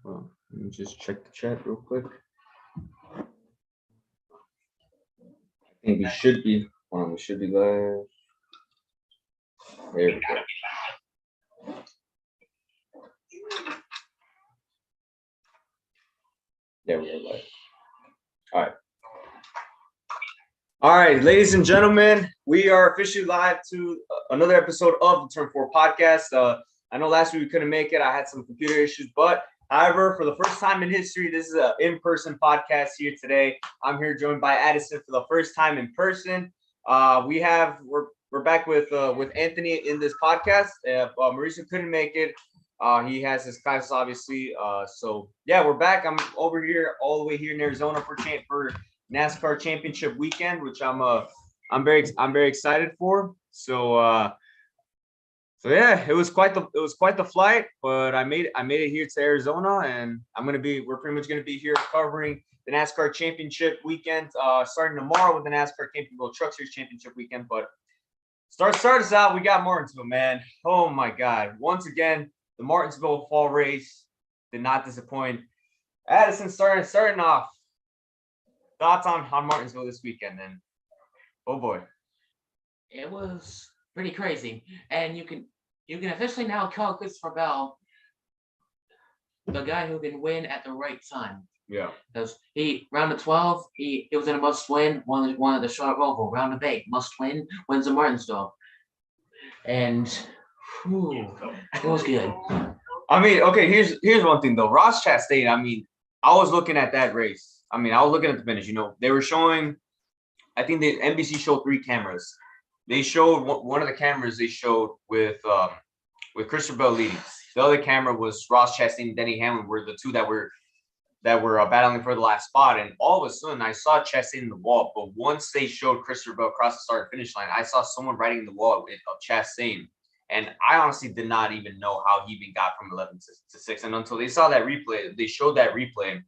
Well, let me just check the chat real quick. I think we should be. We should be live. There we go. There we are live. All right. All right, ladies and gentlemen, we are officially live to another episode of the T4P podcast. I know last week we couldn't make it. I had some computer issues, but however, for the first time in history, this is an in-person podcast here today. I'm here joined by Addison for the first time in person. We're back with Anthony in this podcast. Mauricio couldn't make it. He has his classes, obviously. So yeah, we're back. I'm over here, all the way here in Arizona for NASCAR Championship weekend, which I'm very excited for. So yeah, it was quite the flight, but I made it here to Arizona, and we're pretty much gonna be here covering the NASCAR Championship weekend, starting tomorrow with the NASCAR World Truck Series Championship weekend. But start us out. We got Martinsville, man. Oh my God! Once again, the Martinsville Fall Race did not disappoint. Addison, starting off. Thoughts on Martinsville this weekend, and oh boy, it was pretty crazy. And you can officially now call Christopher Bell the guy who can win at the right time. Yeah, because round of 12, he was in a must win. One of the Charlotte Roval. Round of 8, must win, wins the Martinsville, and it was good. I mean, okay, here's one thing though. Ross Chastain. I mean, I was looking at that race. I mean, I was looking at the finish. You know, they were showing. I think the NBC showed 3 cameras. They showed one of the cameras. They showed with Christopher Bell leading. The other camera was Ross Chastain and Denny Hamlin were the two that were battling for the last spot. And all of a sudden, I saw Chastain in the wall. But once they showed Christopher Bell across the start and finish line, I saw someone writing the wall of Chastain. And I honestly did not even know how he even got from 11 to 6. And until they saw that replay, they showed that replay.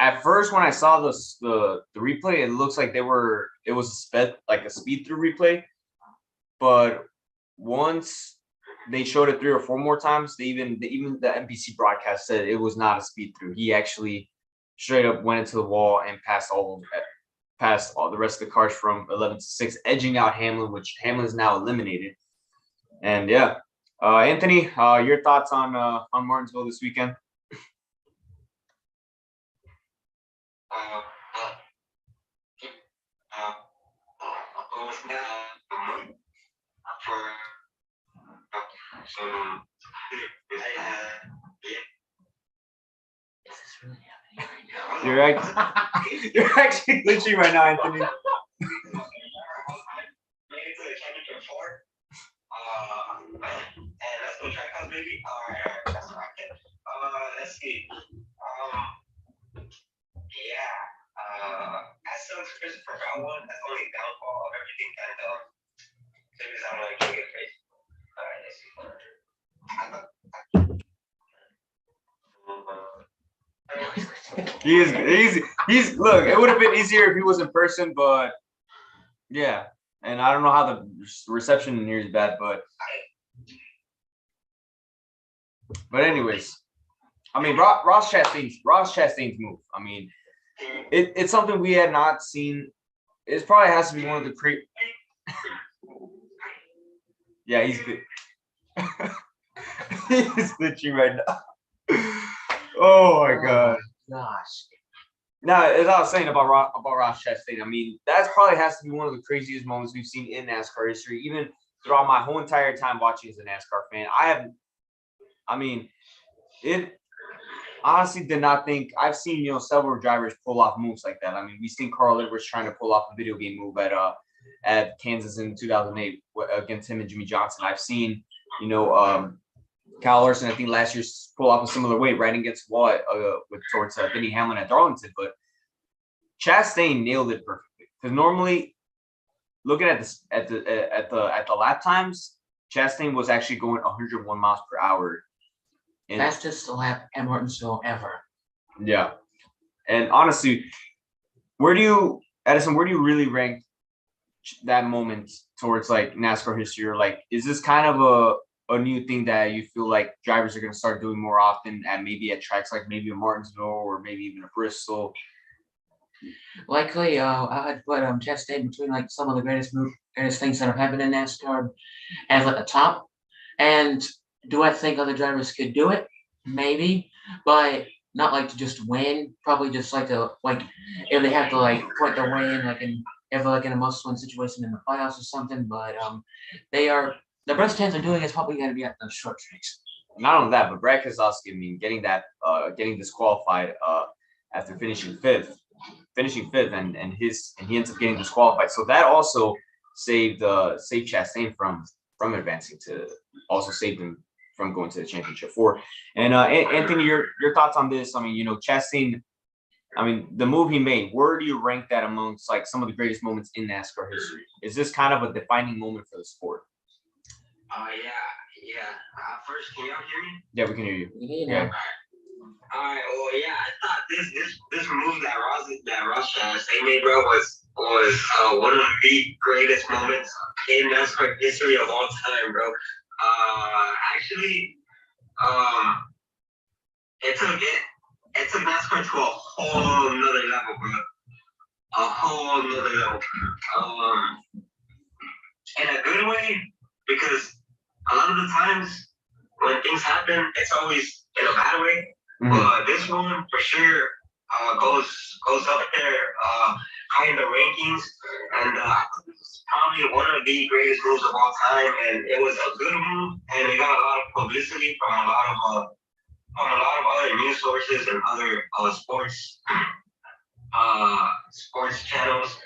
At first, when I saw the replay, it looks like it was a speed through replay. But once they showed it 3 or 4 more times, even the NBC broadcast said it was not a speed through. He actually straight up went into the wall and passed all the rest of the cars from 11 to 6, edging out Hamlin, which Hamlin is now eliminated. And yeah, Anthony, your thoughts on Martinsville this weekend? Is this really happening right now? You're actually glitching right now, Anthony. Let's see. As some Christopher Bell one, that's only downfall of everything that maybe I'm like get crazy. He's look, it would have been easier if he was in person, but yeah. And I don't know how the reception in here is bad, but anyways, I mean, Ross Chastain's move. I mean, it's something we had not seen. It probably has to be one of the Yeah, he's good. He's glitching right now. Oh my God. Gosh. Now, as I was saying about Ross Chastain, I mean, that probably has to be one of the craziest moments we've seen in NASCAR history, even throughout my whole entire time watching as a NASCAR fan. It honestly did not think I've seen, several drivers pull off moves like that. I mean, we've seen Carl Edwards trying to pull off a video game move at Kansas in 2008 against him and Jimmy Johnson. I've seen, Kyle Larson, I think last year, pull off a similar way right against the wall towards Denny Hamlin at Darlington. But Chastain nailed it perfectly, because normally, looking at this at the lap times, Chastain was actually going 101 miles per hour. Fastest lap at Martinsville ever. Yeah, and honestly, Addison, where do you really rank that moment towards like NASCAR history? Or like, is this kind of a new thing that you feel like drivers are going to start doing more often at maybe at tracks like maybe a Martinsville or maybe even a Bristol? Likely, I'd put Chastain between like some of the greatest things that have happened in NASCAR as like the top. And do I think other drivers could do it? Maybe, but not like to just win. Probably just like to like if they have to like put their win like in if they're like in a must-win situation in the playoffs or something. But they are the best chance of doing it is probably going to be at the short tracks. Not only that, but Brad Keselowski, I mean, getting disqualified after finishing fifth, and he ends up getting disqualified. So that also saved Chastain from advancing to also saved him from going to the championship four. And Anthony, your thoughts on this? I mean, you know, Chastain, I mean, the move he made, where do you rank that amongst like some of the greatest moments in NASCAR history? Is this kind of a defining moment for the sport? Yeah. First, can y'all hear me? Yeah, we can hear you. Yeah. All right. Well, yeah, I thought this move that Ross Chastain made, bro, was one of the greatest moments in NASCAR history of all time, bro. Actually, it took NASCAR to a whole nother level, bro. A whole nother level. In a good way, because a lot of the times when things happen, it's always in a bad way. Mm-hmm. But this one for sure goes up there high in the rankings, and it's probably one of the greatest moves of all time. And it was a good move, and it got a lot of publicity from a lot of other news sources and other sports channels.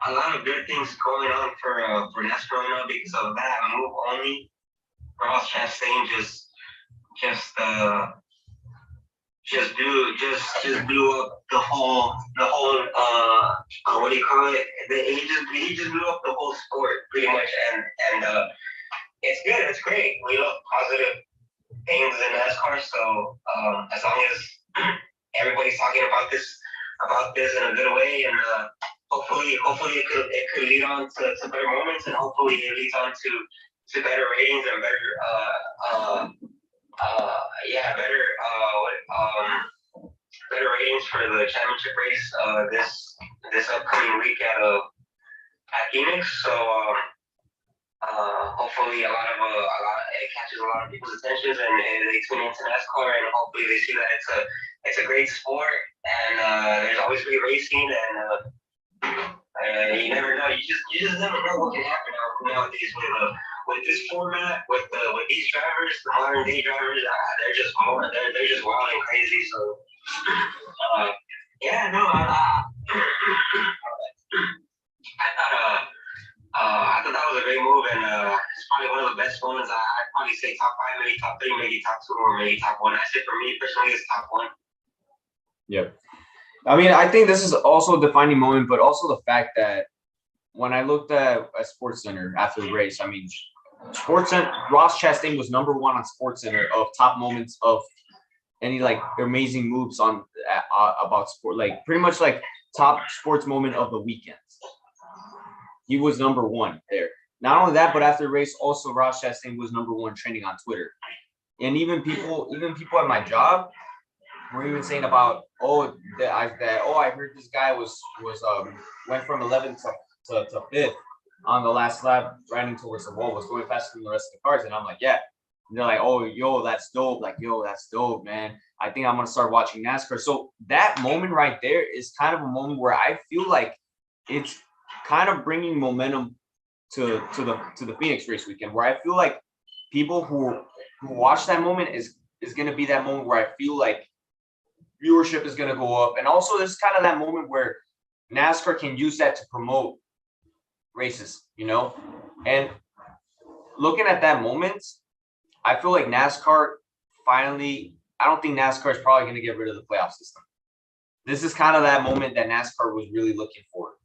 A lot of good things going on for NASCAR right now because of that move only. Ross Chastain just blew up the whole what do you call it? He just blew up the whole sport pretty much, and it's good, it's great. We love positive things in NASCAR, so as long as everybody's talking about this in a good way, and hopefully it could lead on to better moments, and hopefully it leads on to better ratings and better ratings for the championship race this upcoming week at Phoenix. So hopefully it catches a lot of people's attentions, and they tune into NASCAR, and hopefully they see that it's a great sport, and there's always great racing, and you never know. You just never know what can happen nowadays with this format, with these drivers, the modern day drivers. They're just wild and crazy. So I thought that was a great move, and it's probably one of the best ones. I'd probably say top 5, maybe top 3, maybe top 2, or maybe top 1. I say for me personally, it's top 1. Yep. I mean, I think this is also a defining moment, but also the fact that when I looked at SportsCenter after the race, I mean, SportsCenter, Ross Chastain was number 1 on SportsCenter of top moments of any like amazing moves on about sport, like pretty much like top sports moment of the weekend. He was number 1 there. Not only that, but after the race, also Ross Chastain was number 1 trending on Twitter, and even people at my job were even saying about I heard this guy was went from 11th to 5th on the last lap, riding towards the wall, was going faster than the rest of the cars, and I'm like, yeah. And they're like, oh, yo, that's dope. Like, yo, that's dope, man. I think I'm gonna start watching NASCAR. So that moment right there is kind of a moment where I feel like it's kind of bringing momentum to the Phoenix race weekend, where I feel like people who watch that moment is gonna be that moment where I feel like viewership is gonna go up, and also there's kind of that moment where NASCAR can use that to promote races, you know. And looking at that moment, I feel like NASCAR finally. I don't think NASCAR is probably going to get rid of the playoff system. This is kind of that moment that NASCAR was really looking for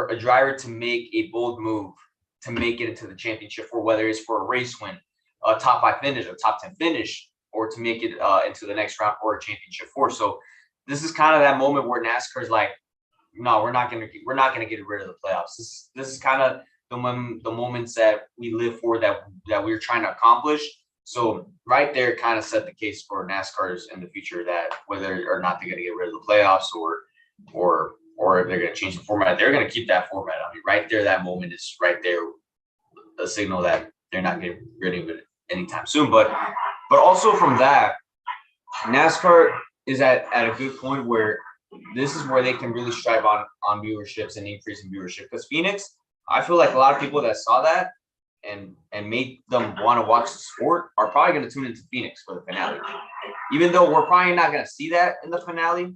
a driver to make a bold move to make it into the championship, for whether it's for a race win, a top 5 finish, a top 10 finish, or to make it into the next round or a championship 4. So this is kind of that moment where NASCAR is like, no, we're not gonna get rid of the playoffs. This is kind of the moments that we live for, that we're trying to accomplish. So right there kind of set the case for NASCAR's in the future, that whether or not they're going to get rid of the playoffs or if they're going to change the format, they're going to keep that format. I mean, right there, that moment is right there, a signal that they're not getting rid of it anytime soon. But also from that, NASCAR is at a good point where this is where they can really strive on viewerships and increase in viewership. Because Phoenix, I feel like a lot of people that saw that and made them want to watch the sport are probably going to tune into Phoenix for the finale. Even though we're probably not going to see that in the finale,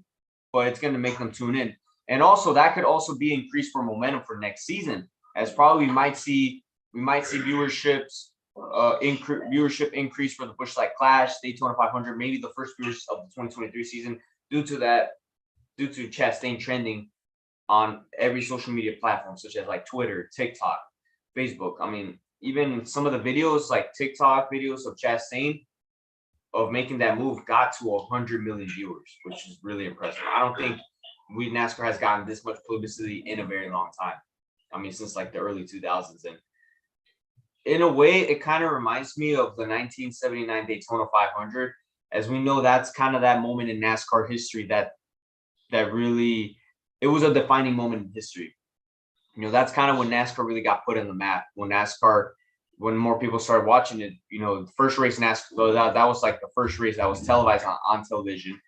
but it's going to make them tune in. And also that could also be increased for momentum for next season, as probably we might see viewerships viewership increase for the Busch Light Clash, Daytona 500, maybe the first viewers of the 2023 season due to Chastain trending on every social media platform, such as like Twitter, TikTok, Facebook. I mean, even some of the videos, like TikTok videos of Chastain of making that move, got to 100 million viewers, which is really impressive. I don't think NASCAR has gotten this much publicity in a very long time. I mean, since like the early 2000s. And in a way, it kind of reminds me of the 1979 Daytona 500. As we know, that's kind of that moment in NASCAR history that really, it was a defining moment in history. You know, that's kind of when NASCAR really got put on the map. When more people started watching it, you know, the first race NASCAR, that was like the first race that was televised on television.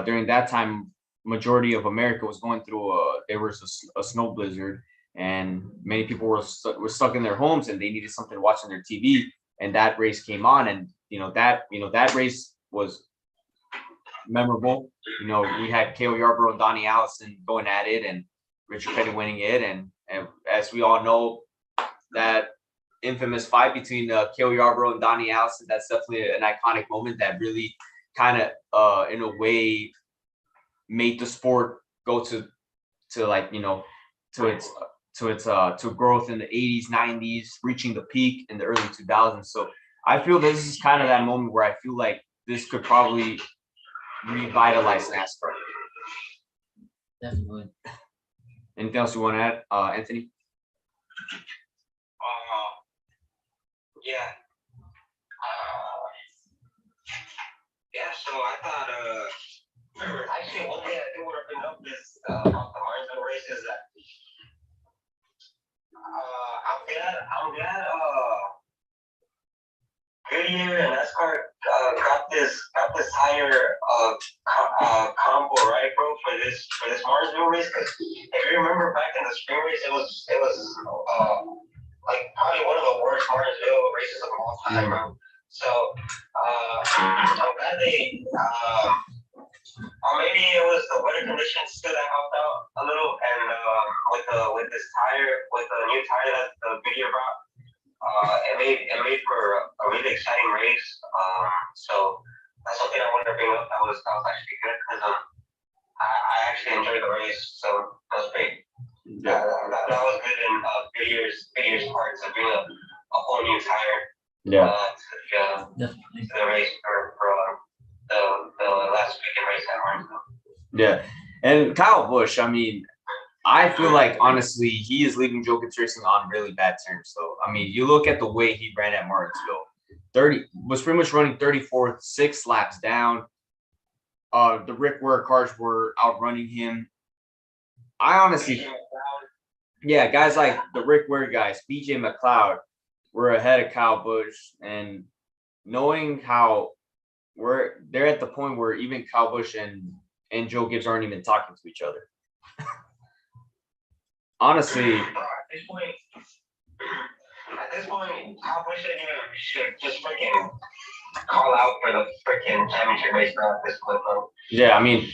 During that time, majority of America was going through there was a snow blizzard, and many people were stuck in their homes, and they needed something to watch on their TV. And that race came on, and that race was memorable. You know, we had Cale Yarborough and Donnie Allison going at it, and Richard Petty winning it. And as we all know, that infamous fight between Cale Yarborough and Donnie Allison, that's definitely an iconic moment that really kind of in a way made the sport go to like, you know, to its growth in the 80s, 90s, reaching the peak in the early 2000s. So I feel this is kind of that moment where I feel like this could probably revitalize NASCAR. Definitely. Anything else you want to add, Anthony? Yeah. So I thought, actually, one thing I do want to bring up is about the Martinsville race is that I'm glad Goodyear and NASCAR got this higher combo, right, bro, for this Martinsville race. Because if you remember back in the spring race, it was like probably one of the worst Martinsville races of all time, bro. So I'm glad they or maybe it was the weather conditions still that helped out a little, and with this tire, with the new tire that the Goodyear brought, it made for a really exciting race. So that's something I wanted to bring up. That was actually good because I actually enjoyed the race, so that was great. That was good in Goodyear's part to bring a whole new tire. Yeah. To the race for the last weekend race at Martinsville. Yeah. And Kyle Busch, I mean, I feel like honestly he is leaving Joe Gibbs Racing on really bad terms. So I mean, you look at the way he ran at Martinsville, was pretty much running 34th, 6 laps down. The Rick Ware cars were outrunning him. I honestly, yeah, guys like the Rick Ware guys, BJ McLeod, were ahead of Kyle Busch, and knowing how they're at the point where even Kyle Busch and Joe Gibbs aren't even talking to each other. Honestly, at this point, Kyle Busch should just freaking call out for the freaking championship race now at this point, bro. Yeah, I mean,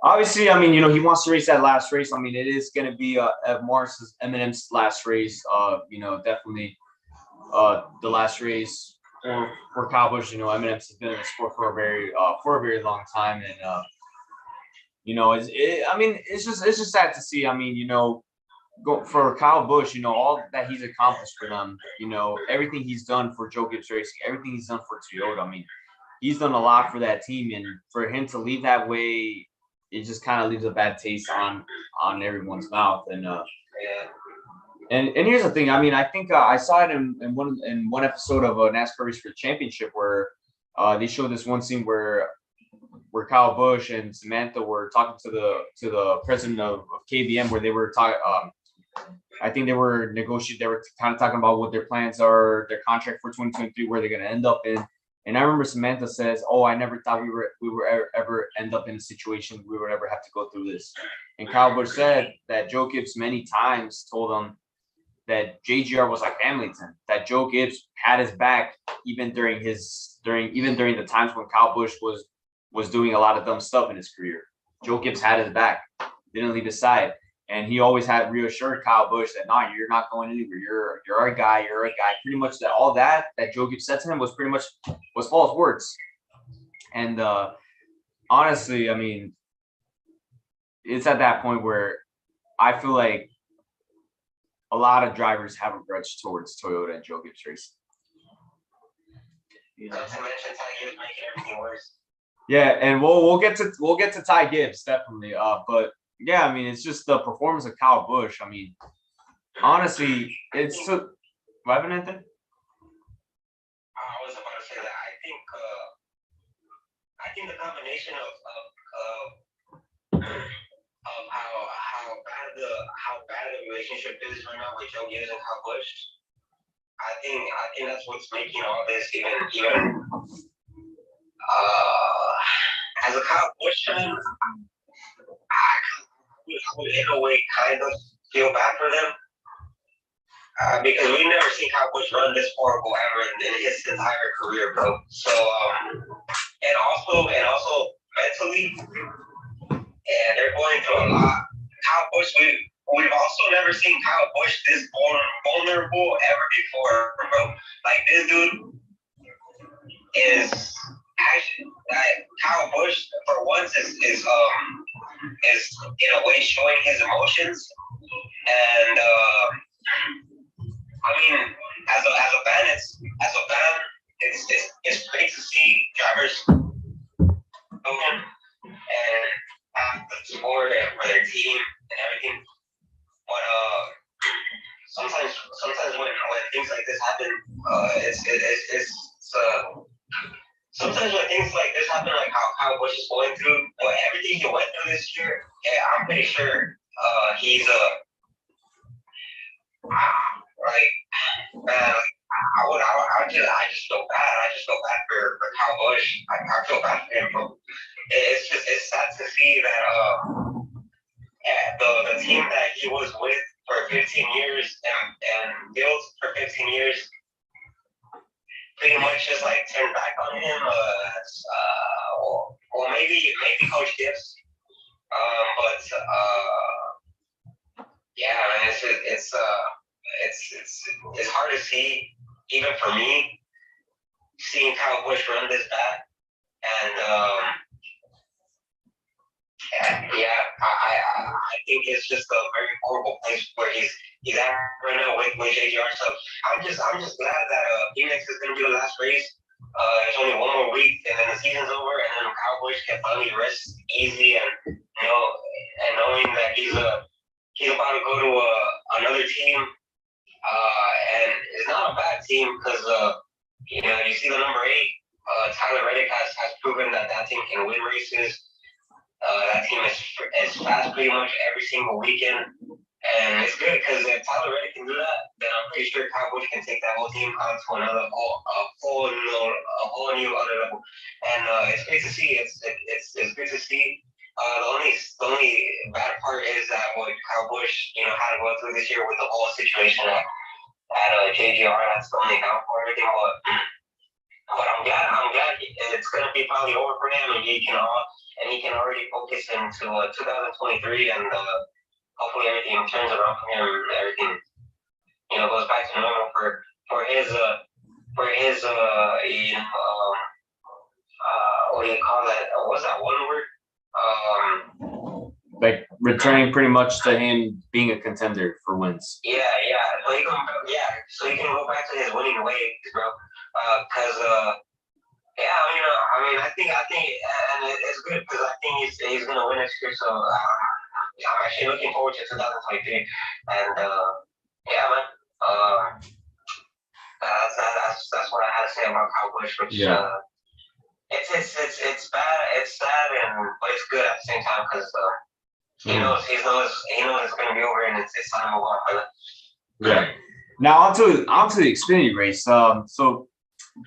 obviously, I mean, you know, he wants to race that last race. I mean, it is going to be Eminem's last race. You know, definitely the last race for Kyle Busch. You know, Eminem's has been in the sport for a very long time, and you know, I mean, it's just sad to see. I mean, you know, for Kyle Busch, you know, all that he's accomplished for them, you know, everything he's done for Joe Gibbs Racing, everything he's done for Toyota. I mean, he's done a lot for that team, and for him to leave that way, it just kind of leaves a bad taste on everyone's mouth. And And here's the thing. I mean, I think I saw it in one episode of a NASCAR Race for the Championship where they showed this one scene where Kyle Busch and Samantha were talking to the president of KBM, where they were talking. I think they were negotiating. They were kind of talking about what their plans are, their contract for 2023, where they're going to end up in. And I remember Samantha says, "Oh, I never thought we were ever end up in a situation we would ever have to go through this." And Kyle Busch said that Joe Gibbs many times told him that JGR was like Hamilton, that Joe Gibbs had his back even during the times when Kyle Busch was doing a lot of dumb stuff in his career. Joe Gibbs had his back, didn't leave his side. And he always had reassured Kyle Busch that, "No, you're not going anywhere. You're our guy. You're a guy." Pretty much that all that Joe Gibbs said to him was false words. And honestly, I mean, it's at that point where I feel like a lot of drivers have a grudge towards Toyota and Joe Gibbs Racing. Not to mention Ty Gibbs making everything worse. Yeah, and we'll get to Ty Gibbs definitely. But yeah, I mean, it's just the performance of Kyle Busch. I mean, honestly, it's took. What happened, Anthony? I was about to say that I think the combination of how bad the relationship is right now with Joe Gibbs and Kyle Busch. I think that's what's making all this even as a Kyle Busch fan, I would in a way kind of feel bad for them. Because we've never seen Kyle Busch run this horrible ever in his entire career, bro. So and also mentally, and they're going through a lot. Kyle Busch, we've also never seen Kyle Busch this vulnerable ever before, bro. Like, this dude is actually, like, Kyle Busch for once is in a way showing his emotions, and I mean, as a fan, it's great to see drivers and the support for their team and everything. But sometimes when things like this happen, sometimes when things like this happen, like how Kyle Busch is going through, everything he went through this year, yeah, I'm pretty sure he's like, man, I just feel bad. I just feel bad for Kyle Busch. I feel bad for him, bro. It's sad to see that the team that he was with for 15 years and built for 15 years pretty much just like turned back on him. Well, maybe Coach Gibbs. But yeah, man, it's hard to see, even for me, seeing Kyle Busch run this bad. And yeah, I think it's just a very horrible place where he's at right now with JGR. So I'm just glad that Phoenix is going to be the last race. There's only one more week, and then the season's over, and then Kyle Busch can finally rest easy, and and knowing that he's about to go to another team, and it's not a bad team because you see the number 8, Tyler Reddick has proven that team can win races. That team is fast pretty much every single weekend, and it's good because if Tyler Reddick can do that, then I'm pretty sure Kyle Busch can take that whole team on to a whole new other level. And it's great to see. It's good to see. The only bad part is that what Kyle Busch had to go through this year with the whole situation at JGR. That's the only downfall for everything. But I'm glad it's gonna be probably over for him, and he can already focus into 2023, and hopefully everything turns around for him, and everything goes back to normal for his what do you call that? What's that one word? Like returning pretty much to him being a contender for wins. Yeah. So he can go back to his winning ways, bro. Because I think, and it's good because I think he's gonna win next year. So I'm actually looking forward to 2023, and yeah, man. That's what I had to say about Kyle Busch, which it's bad, it's sad, but it's good at the same time because he knows it's gonna be over and it's time to move on, brother. Yeah. Now onto the Xfinity race. So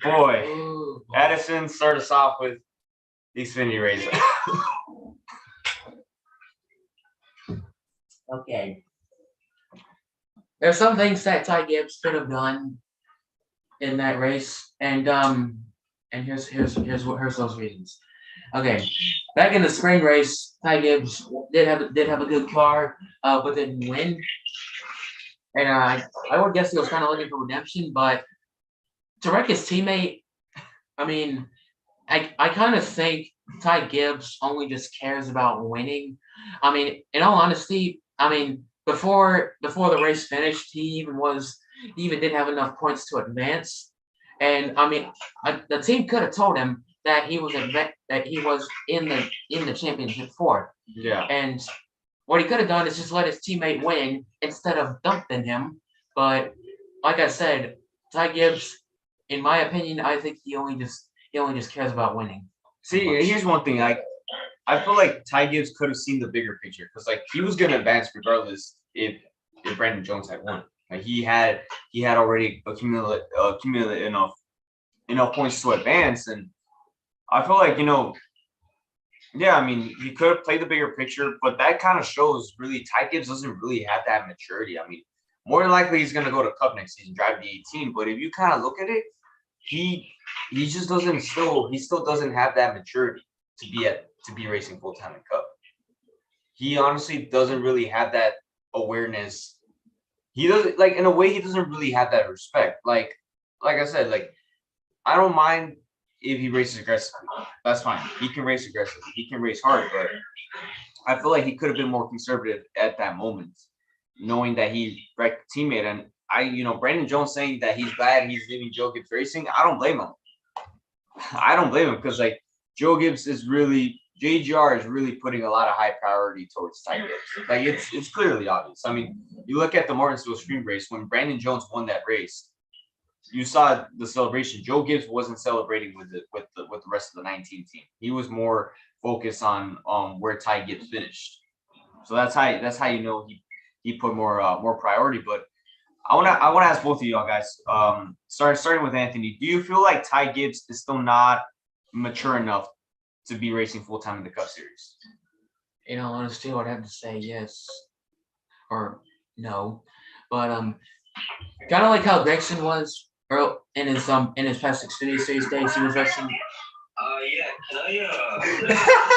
boy, Addison started us off with the Xfinity race. Okay. There's some things that Ty Gibbs could have done in that race, and here's those reasons. Okay, back in the spring race, Ty Gibbs did have a good car, but didn't win. And I would guess he was kind of looking for redemption, but to wreck his teammate, I mean, I kind of think Ty Gibbs only just cares about winning. I mean, in all honesty, I mean, before the race finished, he even didn't have enough points to advance. And I mean, the team could have told him that he was in the championship for. Yeah. And what he could have done is just let his teammate win instead of dumping him. But like I said, Ty Gibbs, in my opinion, I think he only just cares about winning. See, here's one thing. Like, I feel like Ty Gibbs could have seen the bigger picture because, like, he was gonna advance regardless if Brandon Jones had won. Like, he had already accumulated enough points to advance, and I feel like yeah, I mean, he could have played the bigger picture, but that kind of shows really Ty Gibbs doesn't really have that maturity. I mean, more than likely he's gonna go to Cup next season, drive the 18. But if you kind of look at it, he just doesn't still doesn't have that maturity to be racing full time in Cup. He honestly doesn't really have that awareness. He doesn't, like, in a way, he doesn't really have that respect. Like I said, like, I don't mind if he races aggressively. That's fine. He can race aggressively. He can race hard, but I feel like he could have been more conservative at that moment, knowing that he wrecked a teammate. And Brandon Jones saying that he's glad he's leaving Joe Gibbs Racing, I don't blame him. I don't blame him because, like, Joe Gibbs JGR is really putting a lot of high priority towards Ty Gibbs. Like, it's clearly obvious. I mean, you look at the Martinsville Stream race when Brandon Jones won that race. You saw the celebration. Joe Gibbs wasn't celebrating with the rest of the 19 team. He was more focused on where Ty Gibbs finished. So that's how you know he put more priority. But I wanna ask both of y'all guys. Starting with Anthony, do you feel like Ty Gibbs is still not mature enough to be racing full time in the Cup Series? In all honesty, I'd have to say yes or no. But kind of like how Gregson was in his past Xfinity Series days, he was racing. Yeah, can I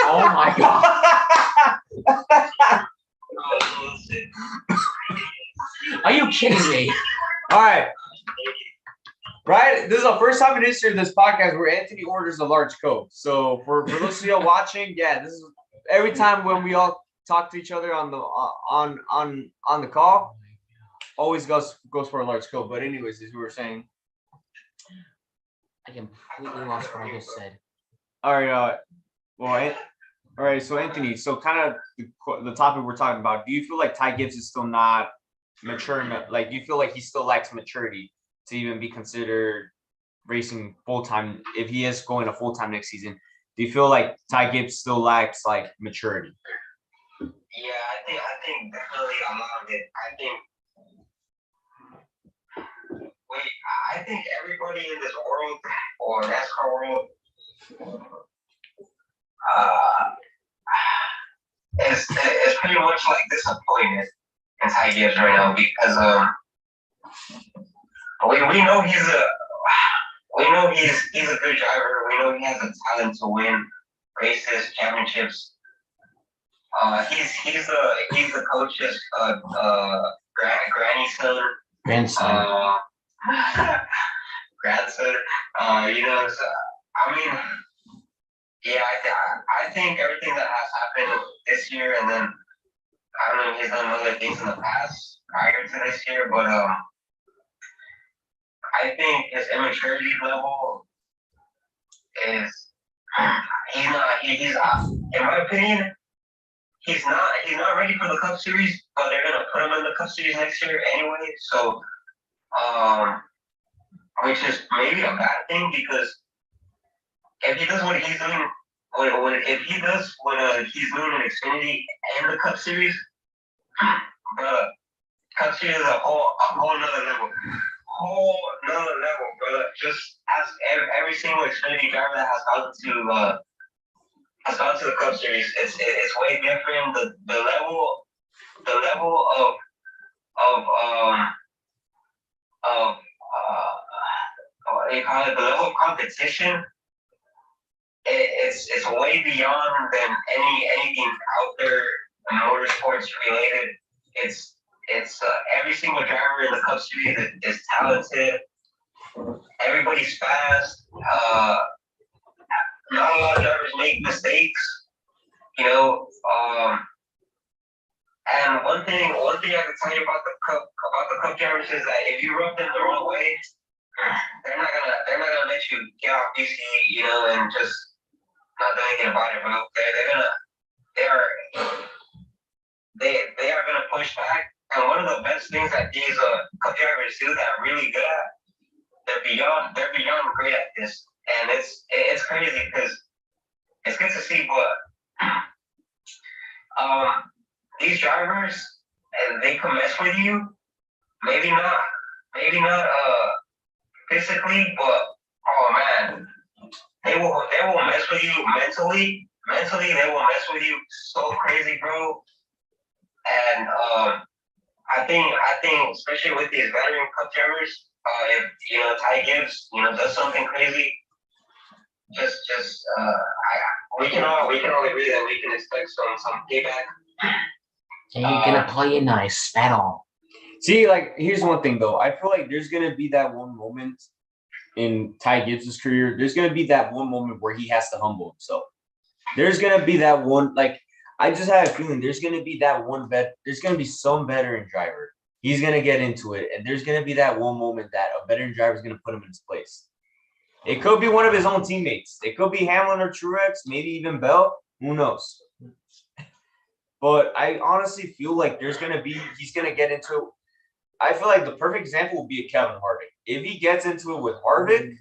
Oh my god! Are you kidding me? All right. Right, this is the first time in history of this podcast where Anthony orders a large Coke. So for those of y'all watching, yeah, this is every time when we all talk to each other on the call, always goes for a large Coke. But anyways, as we were saying, I completely lost what I just said. All right, all right. So Anthony, so kind of the topic we're talking about. Do you feel like Ty Gibbs is still not mature enough? Like, do you feel like he still lacks maturity to even be considered racing full time if he is going to full time next season? Do you feel like Ty Gibbs still lacks like maturity? Yeah, I think definitely a lot of it. I think everybody in this world or NASCAR world is pretty much like disappointed in Ty Gibbs right now because we know he's a good driver. We know he has the talent to win races, championships. He's the coach's grandson. Grandson. So, I mean, yeah, I think everything that has happened this year, and then I don't know if he's done other things in the past prior to this year, but I think his immaturity level is he's in my opinion, he's not ready for the Cup Series, but they're gonna put him in the Cup Series next year anyway. So, which is maybe a bad thing because if he does what he's doing, if he does what he's doing in Xfinity and the Cup Series, the Cup Series is a whole nother level. Whole nother level, brother. Just ask every single Xfinity driver that has gone to the Cup Series. It's way different. The level of what do you call it? The level of competition. It's way beyond than anything out there motorsports related. It's every single driver in the Cup Series is talented. Everybody's fast. Not a lot of drivers make mistakes, you know. And one thing I can tell you about the Cup drivers is that if you rub them the wrong way, they're not gonna let you get off DC, you know, and just not do anything about it, bro. They are gonna push back. And one of the best things that these Cup drivers do that are really good at, they're beyond great at this. And it's crazy because it's good to see, but these drivers, and they can mess with you. Maybe not physically, but oh man, they will mess with you mentally. Mentally, they will mess with you so crazy, bro. And I think especially with these veteran Cup drivers, if you know Ty Gibbs, you know, does something crazy, we can all agree that we can expect some payback. And you're gonna play it nice at all. See, like, here's one thing though. I feel like there's gonna be that one moment in Ty Gibbs' career. There's gonna be that one moment where he has to humble himself. There's gonna be that one, like, I just have a feeling there's gonna be that one there's gonna be some veteran driver. He's gonna get into it, and there's gonna be that one moment that a veteran driver is gonna put him in his place. It could be one of his own teammates. It could be Hamlin or Truex, maybe even Bell. Who knows? But I honestly feel like he's going to get into it. I feel like the perfect example would be a Kevin Harvick. If he gets into it with Harvick,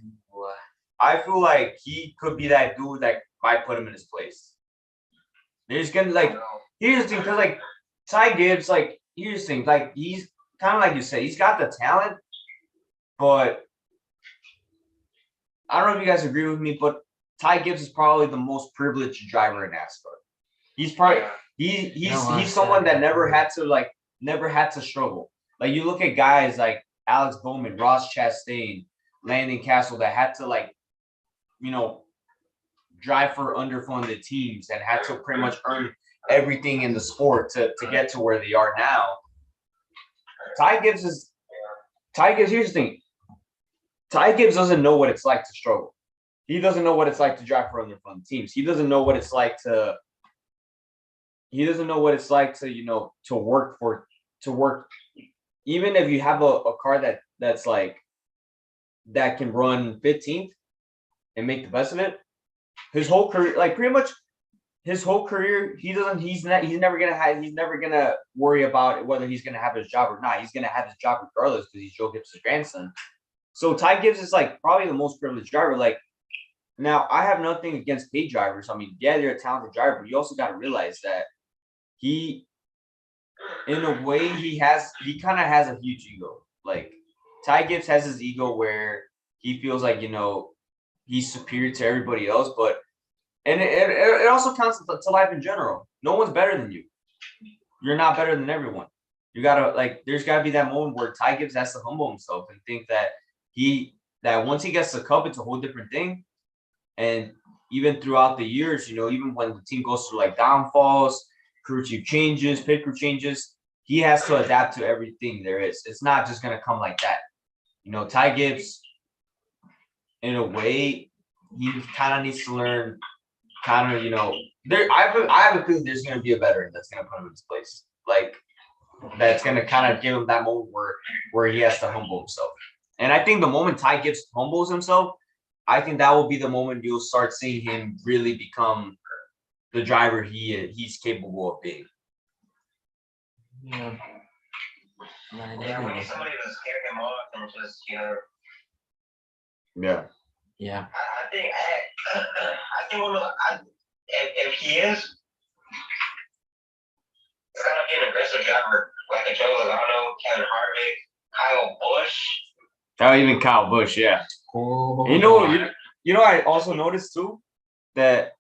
I feel like he could be that dude that might put him in his place. There's going to, like, here's the thing, because, like, Ty Gibbs, like, here's the thing, like, he's kind of like you said, he's got the talent, but I don't know if you guys agree with me, but Ty Gibbs is probably the most privileged driver in NASCAR. He's probably he's someone that never had to struggle. Like, you look at guys like Alex Bowman, Ross Chastain, Landon Castle that had to, like, you know, drive for underfunded teams and had to pretty much earn everything in the sport to get to where they are now. Ty Gibbs, here's the thing. Ty Gibbs doesn't know what it's like to struggle. He doesn't know what it's like to drive for underfunded teams. He doesn't know what it's like to you know, to work. Even if you have a car that's like that can run 15th and make the best of it. His whole career, like, pretty much his whole career, he's never gonna worry about whether he's gonna have his job or not. He's gonna have his job regardless because he's Joe Gibbs' grandson. So Ty Gibbs is, like, probably the most privileged driver. Like, now I have nothing against paid drivers. I mean, yeah, they're a talented driver, but you also got to realize that he, in a way, he kind of has a huge ego. Like, Ty Gibbs has his ego where he feels like, you know, he's superior to everybody else, but it also counts to life in general. No one's better than you. You're not better than everyone. You gotta, like, there's gotta be that moment where Ty Gibbs has to humble himself and think that once he gets the Cup, it's a whole different thing. And even throughout the years, you know, even when the team goes through, like, downfalls, crew chief changes, pit crew changes, he has to adapt to everything there is. It's not just gonna come like that. You know, Ty Gibbs, in a way, he kind of needs to learn, kind of, you know, I have a feeling there's gonna be a veteran that's gonna put him in his place. Like, that's gonna kind of give him that moment where he has to humble himself. And I think the moment Ty Gibbs humbles himself, I think that will be the moment you'll start seeing him really become the driver he's capable of being. Yeah. Right, Yeah, we need somebody to scare him off and just, Yeah. Yeah. I think if he is, it's gotta be an aggressive driver, like a Joe Logano, Kevin Harvick, Kyle Busch. Oh, even Kyle Busch, yeah. Oh, You know, I also noticed too that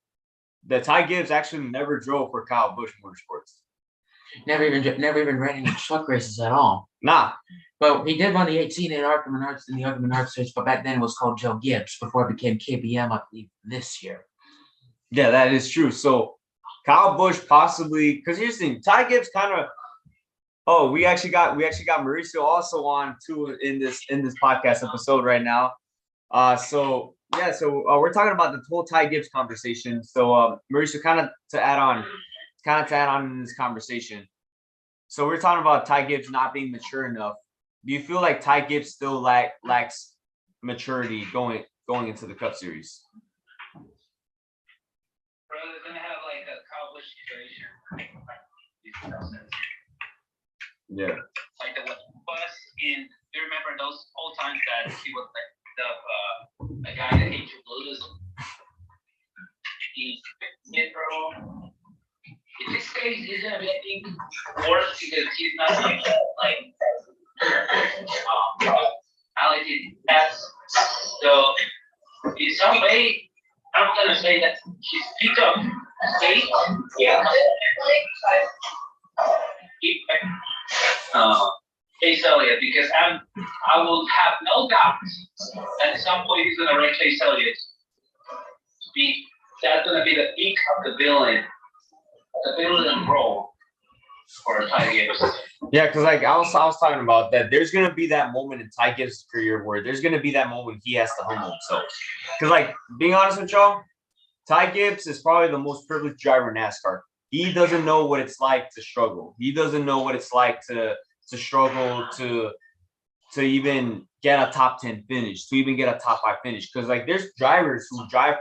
Ty Gibbs actually never drove for Kyle Busch Motorsports. Never even ran any truck races at all. Nah. But he did run the 18 in Arkham and Arts in the Arkham and Arts race, but back then it was called Joe Gibbs before it became KBM, I believe, this year. Yeah, that is true. So Kyle Busch possibly, because here's the thing, Ty Gibbs kind of. Oh, we actually got Mauricio also on too in this podcast episode right now. So we're talking about the whole Ty Gibbs conversation. So Mauricio, kind of to add on in this conversation. So we're talking about Ty Gibbs not being mature enough. Do you feel like Ty Gibbs still lacks maturity going into the Cup Series? Bro, they're gonna have like a Cowboy situation. Yeah. Like the bus in. You remember those old times that he was like the guy that hates you lose. He's bro. In this case, he's gonna be I think worse because he's not like allocated pass. So in some way, I'm gonna say that he's picked up state. Yeah. Chase Elliott, because I will have no doubt that at some point he's gonna rank Chase Elliott. That's gonna be the peak of the villain role for Ty Gibbs. Yeah, because like I was talking about that. There's gonna be that moment in Ty Gibbs' career where there's gonna be that moment he has to humble himself. Because like being honest with y'all, Ty Gibbs is probably the most privileged driver in NASCAR. He doesn't know what it's like to struggle. He doesn't know what it's like to struggle to even get a top 10 finish, to even get a top 5 finish. Because like there's drivers who drive.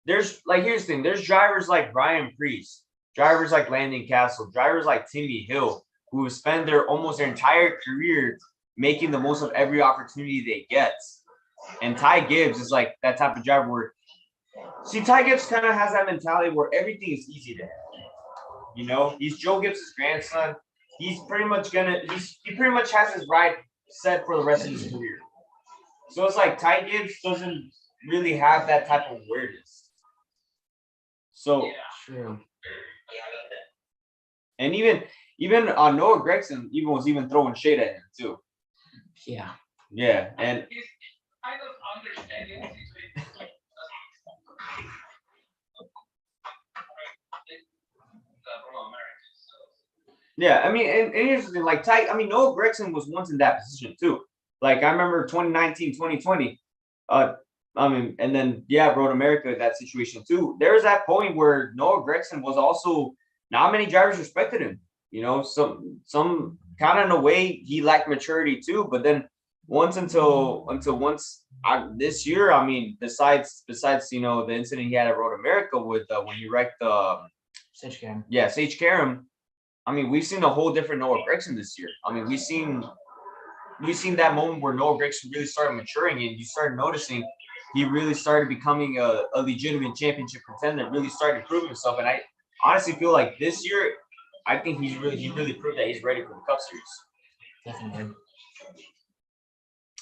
There's like here's the thing. There's drivers like Brian Priest, drivers like Landon Castle, drivers like Timmy Hill, who have spent almost their entire career making the most of every opportunity they get. And Ty Gibbs is like that type of driver where, see, Ty Gibbs kind of has that mentality where everything is easy to have. You know, he's Joe Gibbs' grandson. He's pretty much he pretty much has his ride set for the rest of his career. So it's like Ty Gibbs doesn't really have that type of awareness. So True. and even Noah Gragson was throwing shade at him too. Yeah. Yeah, and He's kind of understanding the situation. yeah, I mean, and here's the thing, like Noah Gragson was once in that position too. Like I remember 2019, 2020. And then Road America, that situation too. There was that point where Noah Gragson was also not many drivers respected him. You know, some kind of in a way he lacked maturity too. But then this year, I mean, besides the incident he had at Road America with when he wrecked Sage Karam. Yeah, Sage Karam. I mean, we've seen a whole different Noah Gragson this year. I mean, we've seen that moment where Noah Gragson really started maturing and you started noticing he really started becoming a legitimate championship contender, really started proving himself. And I honestly feel like this year, I think he really proved that he's ready for the Cup Series. Definitely.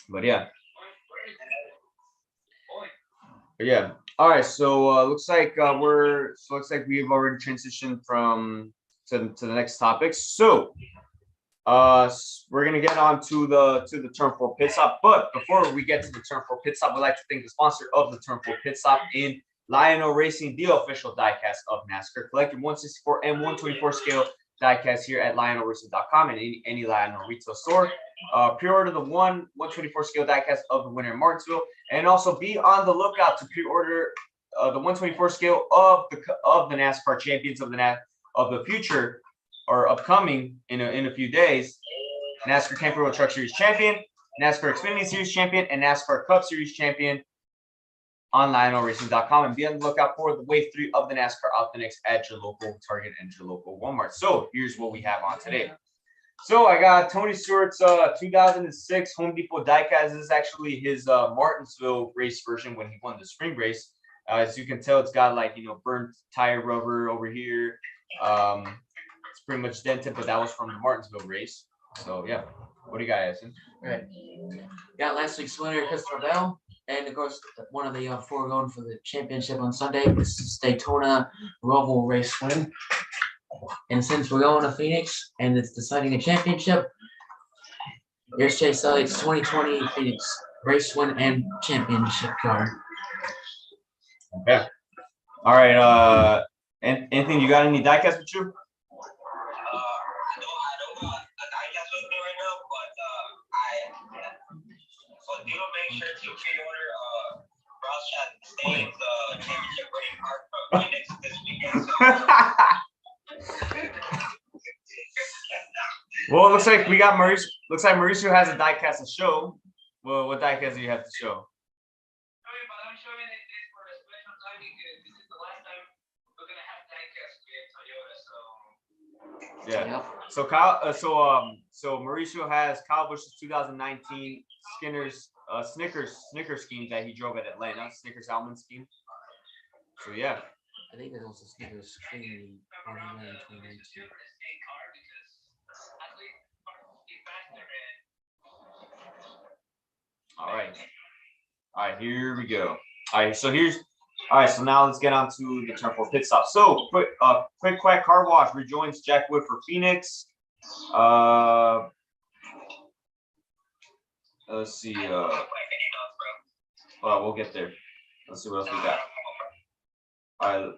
But yeah. All right. So looks like we've already transitioned to the next topic. So we're gonna get on to the Turn 4 Pit Stop. But before we get to the Turn 4 Pit Stop, we'd like to thank the sponsor of the Turn 4 Pit Stop in Lionel Racing, the official diecast of NASCAR. Collect your 164 and 124 scale diecast here at LionelRacing.com and any Lionel retail store. Pre-order the 124 scale diecast of the winner in Martinsville, and also be on the lookout to pre-order the 124 scale of the NASCAR champions of the future or upcoming in a few days. NASCAR Camping World Truck Series champion, NASCAR Xfinity Series champion, and NASCAR Cup Series champion. onlineoracing.com, and be on the lookout for the Wave 3 of the NASCAR Out the Next at your local Target and your local Walmart. So here's what we have on today. So I got Tony Stewart's 2006 Home Depot diecast. This is actually his Martinsville race version when he won the spring race. As you can tell, it's got like, burnt tire rubber over here. It's pretty much dented, but that was from the Martinsville race. So yeah, what do you got, Edson? Right. Got last week's winner, Christopher Bell. And of course, one of the four going for the championship on Sunday. This is Daytona Roval race win. And since we're going to Phoenix and it's deciding a championship, here's Chase Elliott's 2020 Phoenix race win and championship card. Okay. All right. Anthony, you got any diecast with you? I don't got a digest with me right now, but do make sure to pre-order Ross Chastain's championship winning card from Phoenix this weekend. Well, it looks like we got Mauricio. Looks like Mauricio has a diecast to show. Well, what diecast do you have to show? I'm showing it for a special time because this is the last time we're gonna have diecast with Toyota. So Yeah. So Kyle, so Mauricio has Kyle Busch's 2019 Snickers scheme that he drove at Atlanta, Snickers almond scheme. So yeah. I think there's also Snickers scheme in 2019. All right, here we go. All right, so now let's get on to the turn 4 pit stop. So quick quack car wash rejoins Jack Wood for Phoenix. Let's see. We'll get there. Let's see what else we got. All right.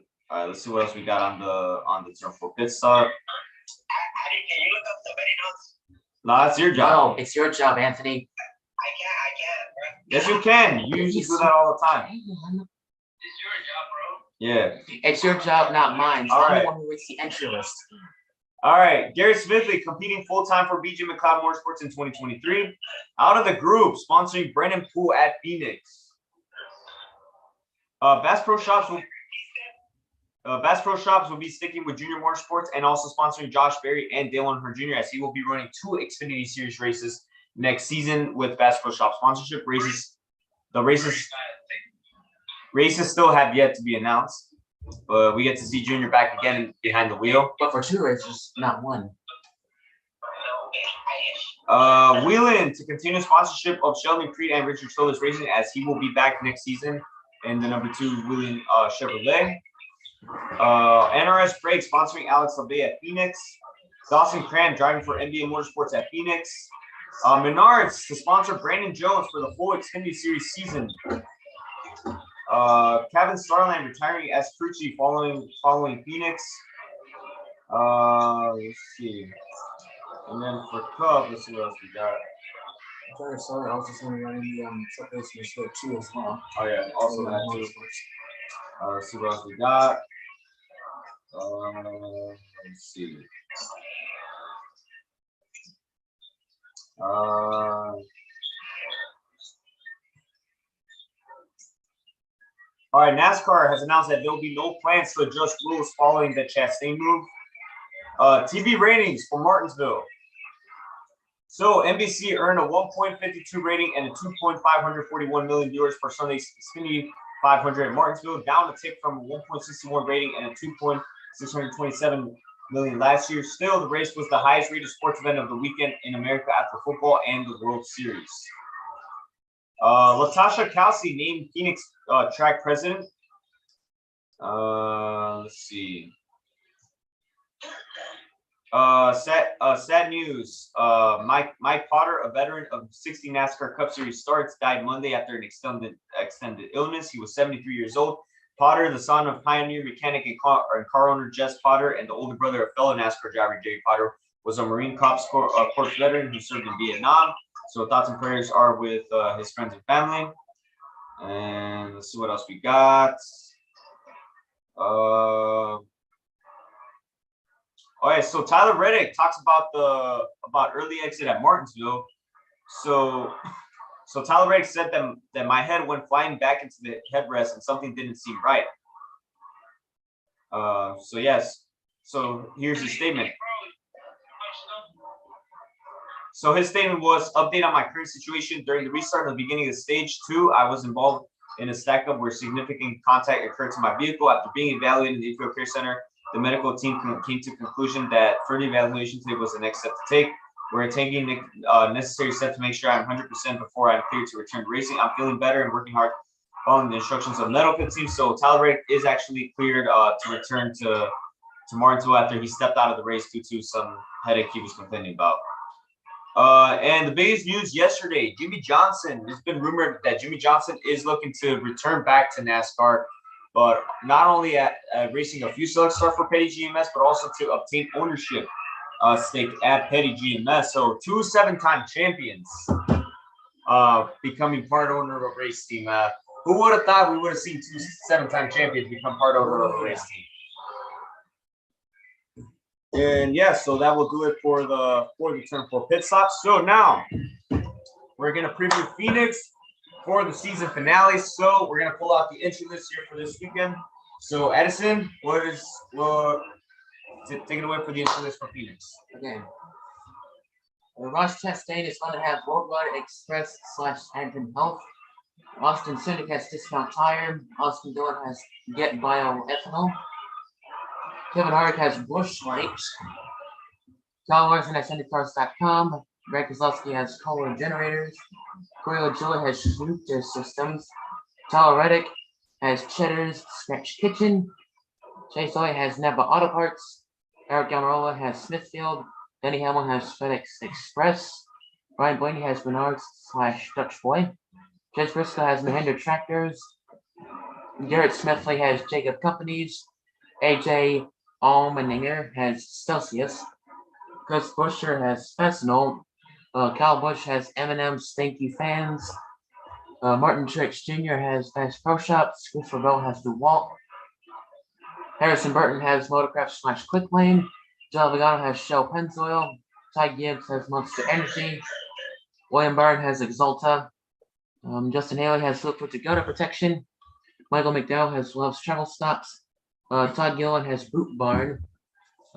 Let's see what else we got on the turn 4 pit stop. Can you look up somebody else? No, that's your job. No, it's your job, Anthony. I can't, bro. Yes, you can. You usually do that all the time. It's your job, bro. Yeah. It's your job, not mine. So All I'm right. the one who reads the entry list. All right, Gary Smithley competing full-time for BG McLeod Motorsports in 2023. Out of the group, sponsoring Brennan Poole at Phoenix. Bass Pro Shops will be sticking with Junior Motorsports and also sponsoring Josh Berry and Dale Earnhardt Jr. as he will be running 2 Xfinity Series races next season with Bass Pro Shop sponsorship. Races still have yet to be announced. But we get to see Junior back again behind the wheel. But for 2 races, not 1. Wheelan to continue sponsorship of Sheldon Creed and Richard Childress Racing as he will be back next season in the number 2 Wheelan Chevrolet. NRS Brakes sponsoring Alex LeVay at Phoenix. Dawson Cram driving for NBA Motorsports at Phoenix. Menards to sponsor Brandon Jones for the full Xfinity Series season. Kevin Starland retiring as crew chief following Phoenix. Let's see. And then for Cub, let's see what else we got. Sorry, I was just going to run in the truck racing show too as well. Oh yeah, also that too. Let's see what else we got. Let's see. All right, NASCAR has announced that there will be no plans to adjust rules following the Chastain move. TV ratings for Martinsville. So NBC earned a 1.52 rating and a 2.541 million viewers for Sunday's Xfinity 500 at Martinsville, down a tick from a 1.61 rating and a 2.627 million last year. Still, the race was the highest rated sports event of the weekend in America after football and the World Series. Latasha Kelsey named Phoenix track president. Let's see. Sad news. Mike Potter, a veteran of 60 NASCAR Cup Series starts, died Monday after an extended illness. He was 73 years old. Potter, the son of pioneer mechanic and car owner Jess Potter, and the older brother of fellow NASCAR driver Jerry Potter, was a Marine Corps veteran who served in Vietnam. So thoughts and prayers are with his friends and family. And let's see what else we got. All right, so Tyler Reddick talks about early exit at Martinsville. So So Tyler Reddick said that my head went flying back into the headrest and something didn't seem right. So yes. So here's his statement. So his statement was, update on my current situation. During the restart at the beginning of stage 2, I was involved in a stack up where significant contact occurred to my vehicle. After being evaluated in the infield care center, the medical team came to the conclusion that further evaluation today was the next step to take. We're taking the necessary steps to make sure I'm 100% before I'm cleared to return to racing. I'm feeling better and working hard following the instructions of the medical team. So Tyler Reddick is actually cleared to return to Martinsville after he stepped out of the race due to some headache he was complaining about. And the biggest news yesterday, Jimmy Johnson. It's been rumored that Jimmy Johnson is looking to return back to NASCAR, but not only at racing a few select start for Petty GMS, but also to obtain ownership stake at Petty GMS. So 2 7-time champions becoming part owner of a race team. Who would have thought we would have seen 2 7-time champions become part owner of a race team? And yeah, so that will do it for the turn 4 pit stop. So now we're gonna preview Phoenix for the season finale. So we're gonna pull out the entry list here for this weekend. So Edison, take it away for the entry list for Phoenix. Okay. Ross Chastain is going to have Worldwide Express / Hampton Health. Austin Cindric has Discount Tire. Austin Dillon has Get Bioethanol. Kevin Harvick has Busch Light. Kyle Larson has IndyCars.com. Greg Keselowski has Kohler Generators. Corey LaGilla has Schluter Systems. Tyler Reddick has Cheddar's Scratch Kitchen. Chase Elliott has Napa Auto Parts. Eric Almirola has Smithfield. Denny Hamlin has FedEx Express. Ryan Blaney has Menards / Dutch Boy. Jess Briscoe has Mahindra Tractors. Garrett Smithley has Jacob Companies. AJ Allmendinger has Celsius. Chris Buescher has Fastenal. Kyle Busch has M&M's Thank You Fans. Martin Truex Jr. has Bass Pro Shops. Christopher Bell has DeWalt. Harrison Burton has Motorcraft / Quick Lane. Joe Vigano has Shell Pennzoil. Ty Gibbs has Monster Energy. William Byrne has Exalta. Justin Haley has Slipfoot to Gutter Protection. Michael McDowell has Love's Travel Stops. Todd Gillen has Boot Barn.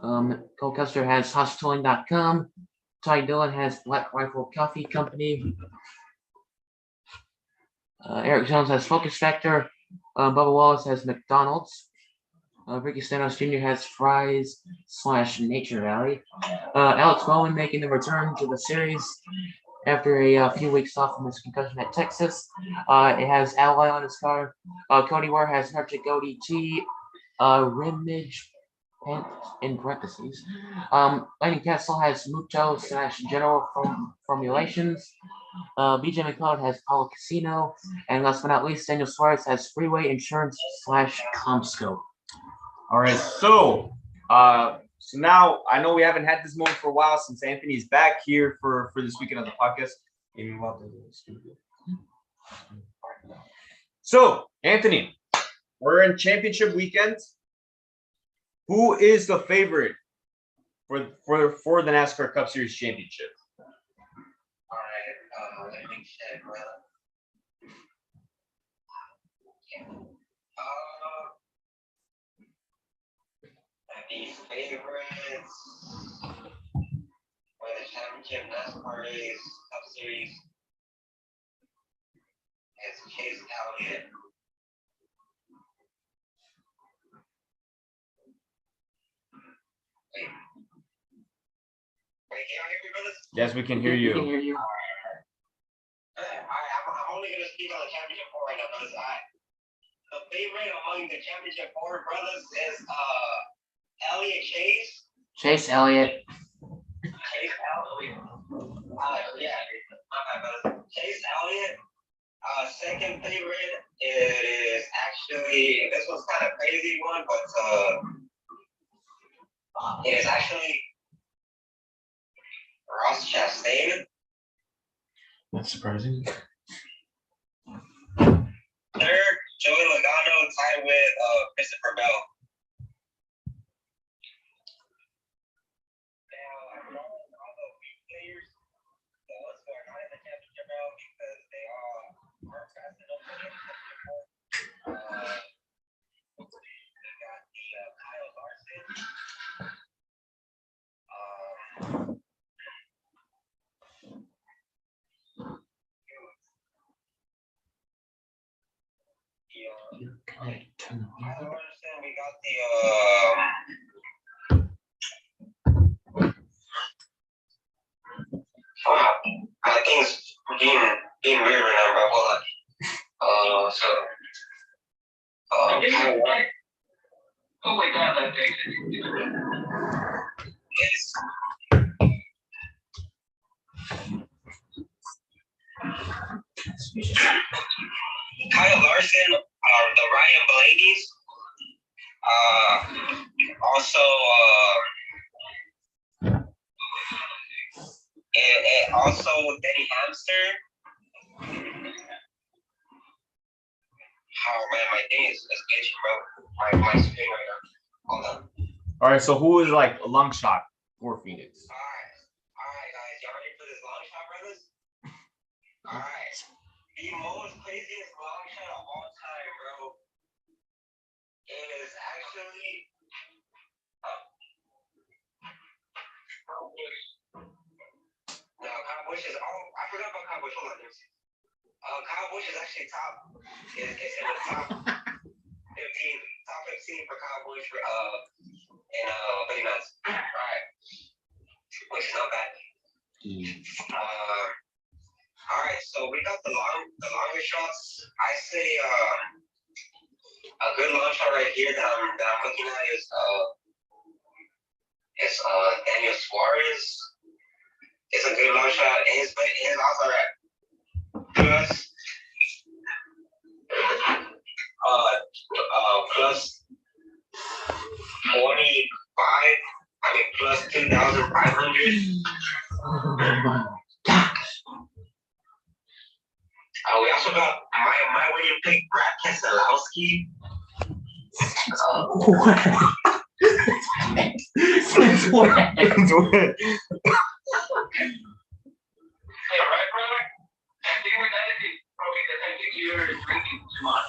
Cole Custer has HossTooling.com. Ty Dillon has Black Rifle Coffee Company. Eric Jones has Focus Factor. Bubba Wallace has McDonald's. Ricky Stenhouse Jr. has Fry's / Nature Valley. Alex Bowman making the return to the series after a few weeks off from his concussion at Texas. It has Ally on his car. Cody Ware has Archie Cody T. Rimage in parentheses. Lightning Castle has Muto / General Formulations. BJ McLeod has Apollo Casino. And last but not least, Daniel Suarez has Freeway Insurance / Comscope. All right, so now I know we haven't had this moment for a while since Anthony's back here for this weekend of the podcast. So Anthony, we're in championship weekend. Who is the favorite for the NASCAR Cup Series championship? All right, let me check. The favorites for the championship NASCAR race Cup Series is Chase Elliott. Wait, can you hear me, brothers? Yes, we can hear you. We can hear you. I'm only gonna speak on the championship 4 right now, brothers. The favorite among the championship 4 brothers is Elliott Chase. Chase Elliott. Chase Elliott. Chase Elliott. Second favorite is actually, this was kind of crazy one, but it is actually Ross Chastain. That's surprising. Third, Joey Logano tied with Christopher Bell. Now, I know all the weak players, the ones who are not in the championship now, because they I don't understand. We got I think it's getting weird right now, bro. Hold on. So. Oh my God, that thing. Yes. Kyle Larson, the Ryan Blaney's, also, and also Denny Hamster. Oh man, my thing is glitching, bro. My screen right now. Hold on. All right, so who is like a long shot for Phoenix? All right, guys, y'all ready for this long shot, brothers? All right, the most craziest long shot of all time, bro, is actually. No, Kyle Busch is. Oh, I forgot about Kyle Busch. Hold on, let me see. Kyle Busch is actually top. It's in the top 15. Top 15 for Kyle Busch for Benny Nuts. All right, which is not bad. All right, so we got the longest shots. I say a good long shot right here that I'm looking at is Daniel Suarez. It's a good long shot. His odds are at plus 25. I mean plus 2,500. We also got my winning pick, Brad Keselowski. Hey, right, brother? I think we're not probably the I think you're drinking too much.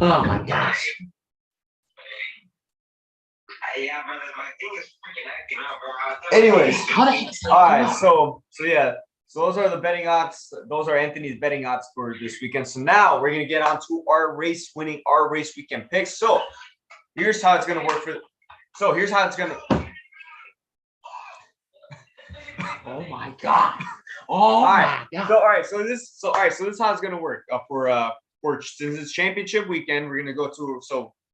Oh my gosh. Yeah, brother, my thing is freaking acting out, bro. Anyways, How the heck? all right, so yeah, so those are the betting odds. Those are Anthony's betting odds for this weekend. So now we're gonna get on to our race weekend picks. So here's how it's gonna work for. So here's how it's gonna. Oh my God. Oh All my right. God. So this is how it's gonna work. For since it's championship weekend, we're gonna go to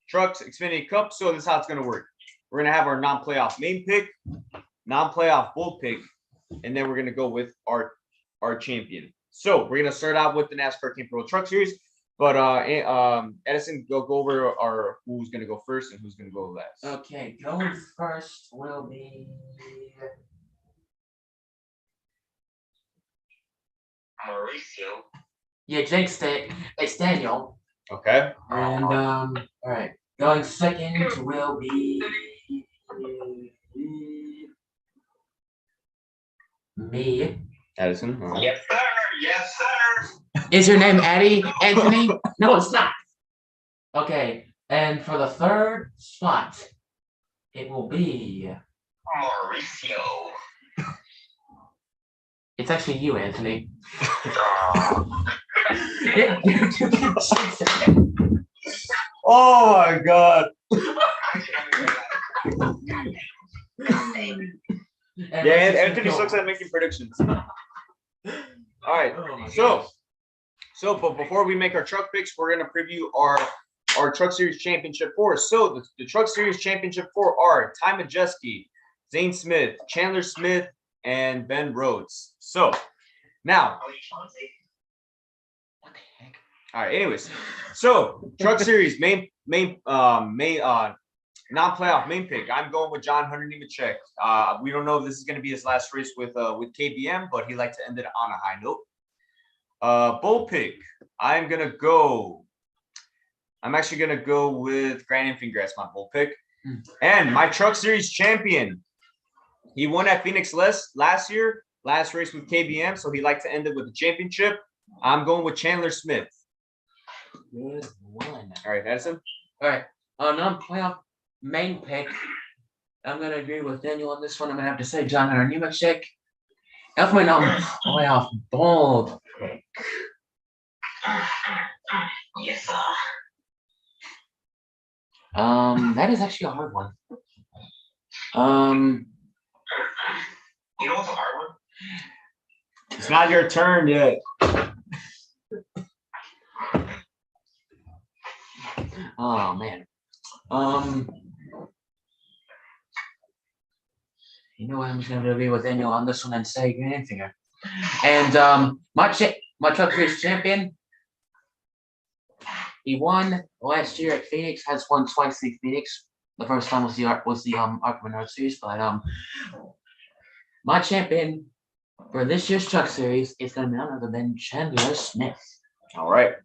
trucks Xfinity Cup. So this is how it's gonna work. We're gonna have our non-playoff main pick, non-playoff bull pick, and then we're gonna go with our champion. So we're gonna start out with the NASCAR King Pro Truck Series. But Edison, go over our who's gonna go first and who's gonna go last. Okay, going first will be Mauricio. yeah, it's Daniel. Okay. And all right. Going second will be me. Edison. All right. Yes, sir. Yes, sir. Is your name Eddie? Anthony? No, it's not. Okay, and for the third spot, it will be Mauricio. it's actually you, Anthony. Oh my God. Yeah, Anthony sucks at making predictions. All right, but before we make our truck picks, we're gonna preview our Truck Series Championship 4. So the Truck Series Championship 4 are Ty Majeski, Zane Smith, Chandler Smith, and Ben Rhodes. So now, What the heck? all right. Anyways, so Truck Series main non-playoff main pick. I'm going with John Hunter Nemechek. We don't know if this is going to be his last race with KBM, but he likes to end it on a high note. Bull pick. I'm actually gonna go with Grant Fingrass, my bull pick. And my Truck Series champion. He won at Phoenix last year, last race with KBM, so he liked to end it with the championship. I'm going with Chandler Smith. Good one. All right, Edison. All right. Non-playoff main pick. I'm gonna agree with Daniel on this one. I'm gonna have to say John Hunter Nemechek. That's my playoff bold pick. Yes, sir. That is actually a hard one. You know what's a hard one? It's not your turn yet. Oh man. You know what? I'm just gonna agree with Daniel on this one and say Grant Anfinger. And my Truck Series champion. He won last year at Phoenix. Has won twice in Phoenix. The first time was the Arc Menard Series, but my champion for this year's Truck Series is gonna be none other than Chandler Smith. All right,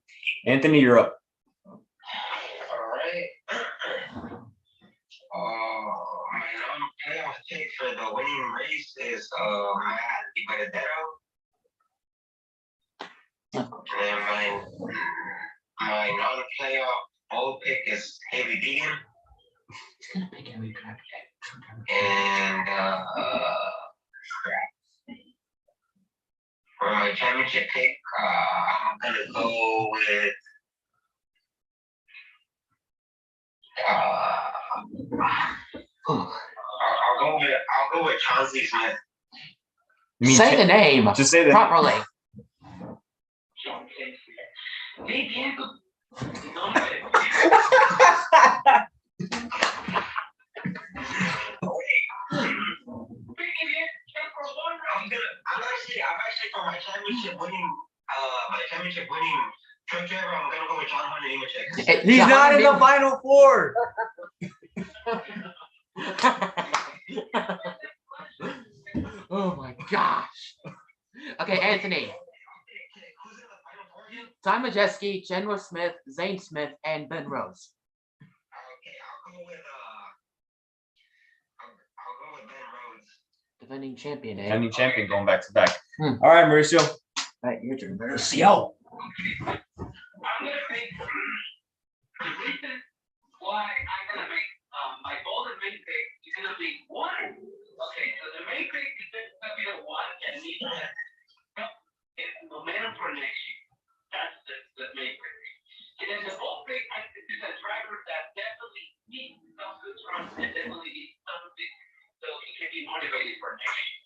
Anthony, you're up. All right. My non-playoff pick for the winning race is Matt DiBenedetto. And then my non-playoff bold pick is Haley Deegan. He's gonna pick every crap. And for my championship pick, I'm gonna go with I'll go with Chauncey Smith. Say the name. Just say the properly. I'm actually for my championship winning truck driver. I'm gonna go with John Hunter Nemechek. He's not in the Final Four. Oh my gosh. Okay, Anthony. Who's in the Final Four again? Tom Majeski, Chandler Smith, Zane Smith, and Ben Rose. Okay, I'll go with Ben Rhodes. Defending champion, eh? Defending champion going back to back. Hmm. All right, Mauricio. All right, your turn, Mauricio. I'm gonna make the reason why I'm gonna make my golden main pick is gonna be one. Okay, so the main pick is gonna be the one that needs momentum for next year. That's the main pick. And then the bold pick is a driver that definitely needs some good runs and definitely needs something so he can be motivated for next year.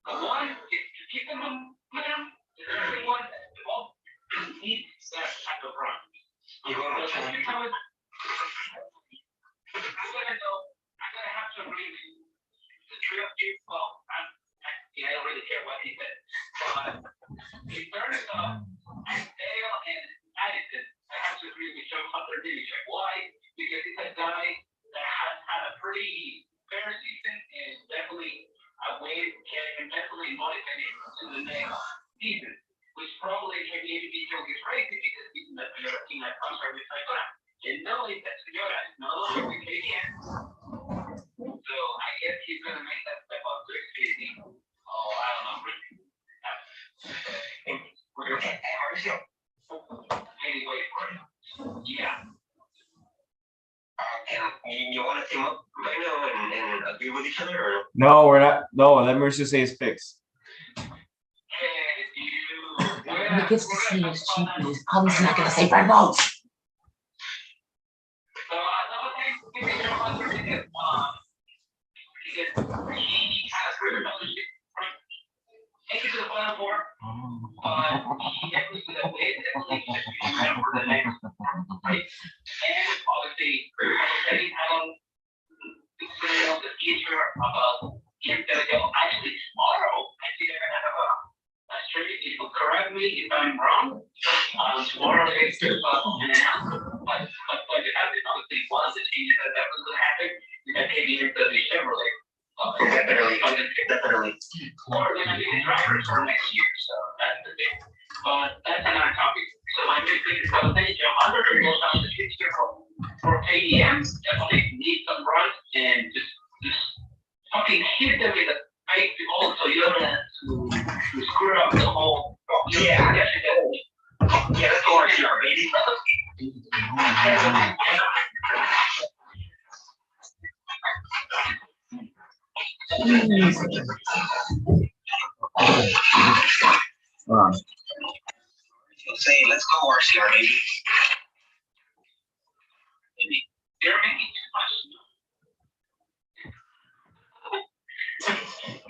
The one is to keep the momentum. The other one, the bold needs that type of run. You going with So Chauncey? I'm gonna have to agree with you. The trio of you, well, I don't really care what he said. But in terms of Dale and Addison, I have to agree with Joe Hunter Nemechek. Why? Because he's a guy that has had a pretty fair season and definitely a way can definitely motivate him to the next season, which probably can maybe be Joe gets crazy because he's in the team that comes from the cycle. And knowing that Toyota is no longer with KTM. So I guess he's gonna make that step up to Xfinity. Oh, I don't know, really. Hey, Mauricio. Anyway, yeah. You want to team up right now and agree with each other, or No, we're not. No, let Mauricio say his picks. When he gets to see his champion, he's probably not gonna say Ben Rose. So another thing, maybe Joe Hunter is because he has greater fellowship. Take it to the Final Four, but he definitely with a win, definitely should be remembered for the next race. And obviously, depending on the future about him gonna go actually tomorrow, I think they're gonna have a stream. People correct me if I'm wrong. Tomorrow it's announced, but it happened obviously once the changes that was gonna happen, you can take it into the Chevrolet. definitely. Or they're gonna be the drivers for next year, so that's the thing. But that's another topic. So my big thing is gonna say Joe Hunter goes down the future for KDM, definitely need some runs and just fucking hit them in the face also, you don't have to screw up the whole. Yeah, that's going to our baby. Say, let's go RCR, baby. They're making too much.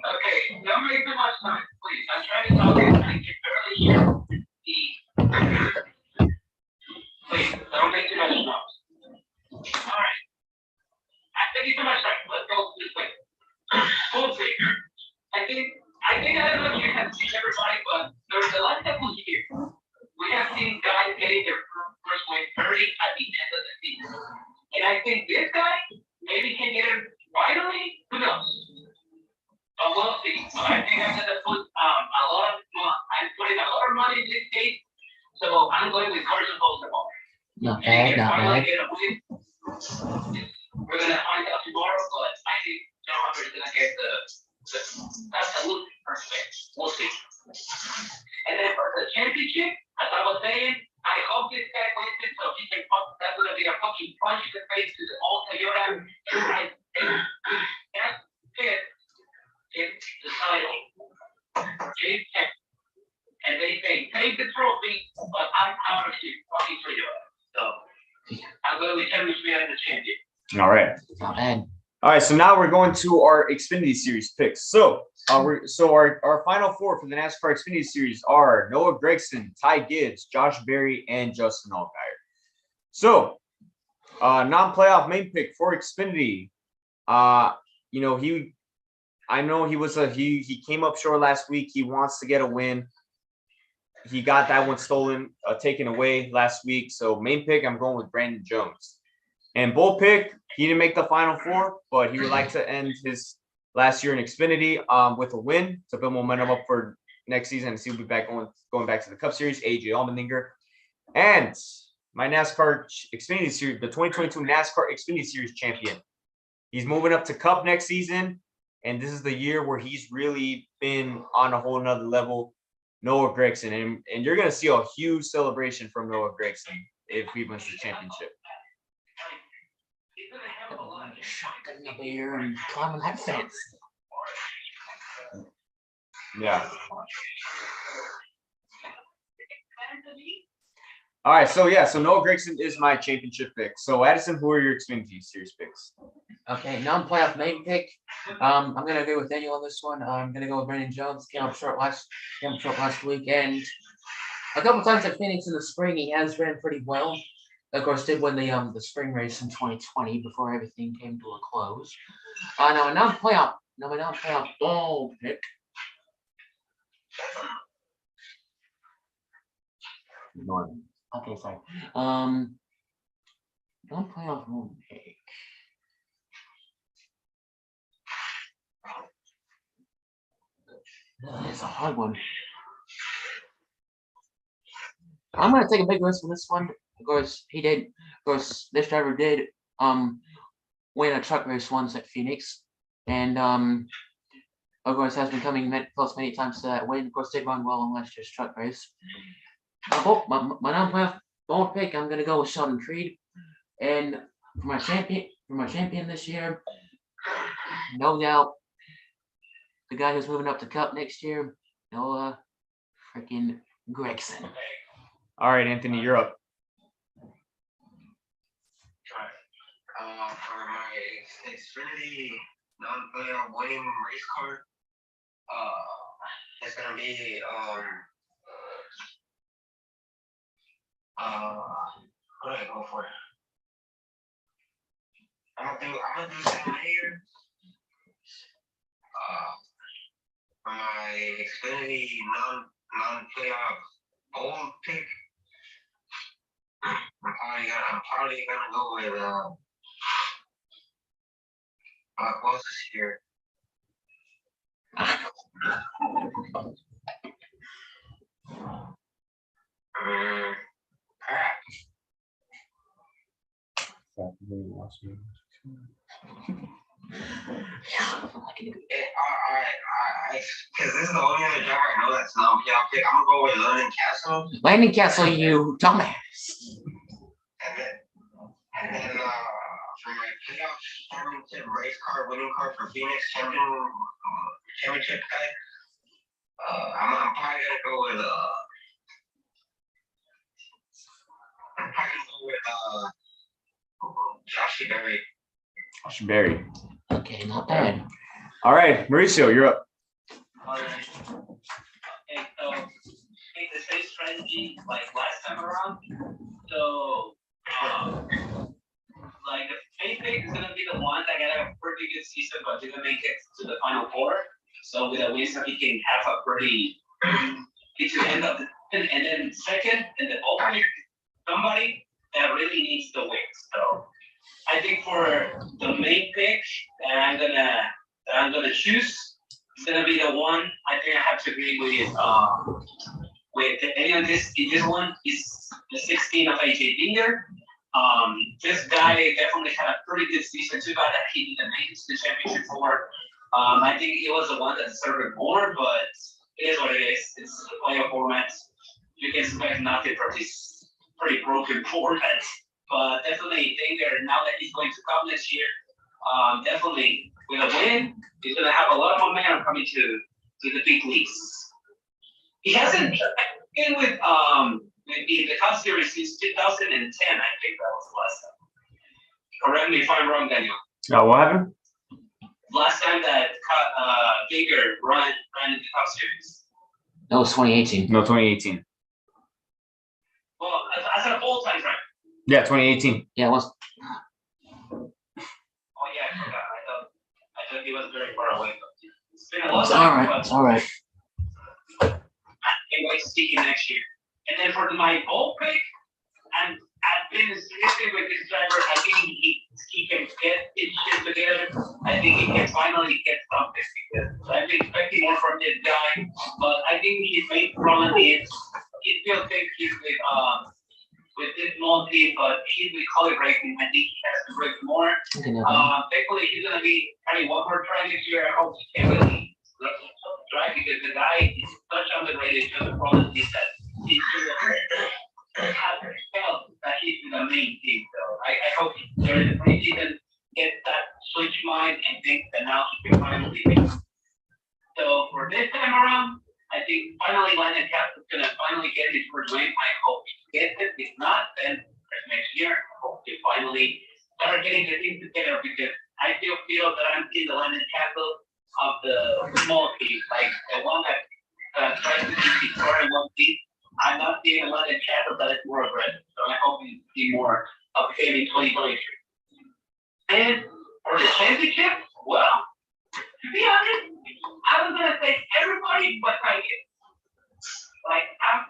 Okay, don't make too much noise, please. I'm trying to talk and I can barely hear the. Please, don't make too much noise. All right. I'm taking too much time. Let's go this way. We'll see. I don't know if you have seen everybody, but there's a lot of people here. We have seen guys getting their first win early at the end of the season. And I think this guy maybe can get it finally. Who knows? But we'll see. But I think I'm gonna put I'm putting a lot of money in this case. So I'm going with Carson Baltimore. Not bad, not bad. We're gonna find out tomorrow, but I think John Robert is gonna get the absolute perfect. We'll see. And then for the championship, as I was saying, I hope this guy wins it so he can that's gonna be a fucking punch in the face to the all Toyota. That's it. It's the title. James Kemp. And they say, take the trophy, but I'm out of you, fucking Toyota. So I'm going to be Henry Smith as the champion. All right. Not bad. All right, so now we're going to our Xfinity Series picks. So, our final four for the NASCAR Xfinity Series are Noah Gragson, Ty Gibbs, Josh Berry, and Justin Allgaier. So, non-playoff main pick for Xfinity. I know he came up short last week. He wants to get a win. He got that one taken away last week. So main pick, I'm going with Brandon Jones. And bull pick, he didn't make the final four, but he would like to end his last year in Xfinity with a win to build momentum up for next season, and he'll be back going back to the Cup Series. AJ Allmendinger. And my NASCAR Xfinity Series, the 2022 NASCAR Xfinity Series champion. He's moving up to Cup next season, and this is the year where he's really been on a whole nother level. Noah Gragson, and you're gonna see a huge celebration from Noah Gragson if he wins the championship. Shotgun up here and climbing that fence. Yeah. All right, so Noah Gragson is my championship pick. So Addison, who are your Xfinity Series picks? Okay, non-playoff main pick. I'm gonna agree with Daniel on this one. I'm gonna go with Brandon Jones. Came up short last week, and a couple times at Phoenix in the spring, he has ran pretty well. Of course, did win the spring race in 2020 before everything came to a close. Now my non-playoff ball pick. Okay, sorry. Non-playoff ball pick. It's a hard one. I'm gonna take a big risk on this one. Of course, this driver did win a truck race once at Phoenix, and of course has been coming close many times to that win. Of course, did run well in last year's truck race. My non-playoff ball pick, I'm gonna go with Sheldon Creed, and for my champion this year, no doubt. The guy who's moving up to Cup next year, Noah freaking Gragson. All right, Anthony, you're up. For my Xfinity non-playoff winning race car, it's gonna be what do I go for? I'm gonna do something here. For my Xfinity non-playoff gold pick, I'm probably gonna go with what was this here? Because this is the only other driver I know that's not playoff pick. I'm gonna go with Landon Castle. Landon Castle, you dumbass. And then for my playoff championship race car winning car for Phoenix championship guy. I'm probably gonna go with Josh Berry. Josh Berry. Okay, not bad. All right, Mauricio, you're up. Alright. Okay, so take the same strategy like last time around. So, like the main pick is gonna be the one that got a pretty good season, but didn't make it to the final four. So with a win, so he can have a pretty get to the end of the and then second in the opening, somebody that really needs the win. So I think for the main pick that I'm gonna choose, it's gonna be the one. I think I have to agree with any of this. This one is the 16 of AJ Dinger. This guy definitely had a pretty good season. Too bad that he didn't make it to the championship four. I think he was the one that deserved it more, but it is what it is. It's a playoff format. You can expect nothing from this pretty broken format. But definitely Dinger, now that he's going to come next year, definitely with a win, he's going to have a lot of momentum coming to the big leagues. He hasn't been with the Cup Series since 2010. I think that was the last time. Correct me if I'm wrong, Daniel. What happened? Last time that Dinger ran in the Cup Series. That was 2018. No, 2018. Well, I said all time, right? Yeah, 2018. Yeah, it was. Oh yeah, I forgot. I thought he was very far away. It's been a long It's time. all right. But It's all right. I can't wait to see him next year. And then for my bold pick, and I've been sticking with this driver. I think he can get his shit together. I think he can finally get something because I've been expecting more from this guy. But I think his main problem is he still thinks he's with this small team, but he's with color racing. I think he has to break more. Thankfully, he's gonna be having one more try this year. I hope he can really try because the guy is such underrated. The problem is that he's hasn't felt that he's in the main team. So I hope during the preseason gets that switch mind and thinks that now he can finally win. So for this time around, I think finally Landon Cass is gonna finally get his first win. I hope he gets it. If not, then next year I hope he finally start getting the team together because I still feel that I'm in the Landon Castle of the small teams, like the one that tries to keep scoring one team. I'm not seeing a lot of Castle that is more aggressive. So I hope we see more of him in 2023. And for the championship, well, to be honest, I was gonna say everybody but Tiger. Like I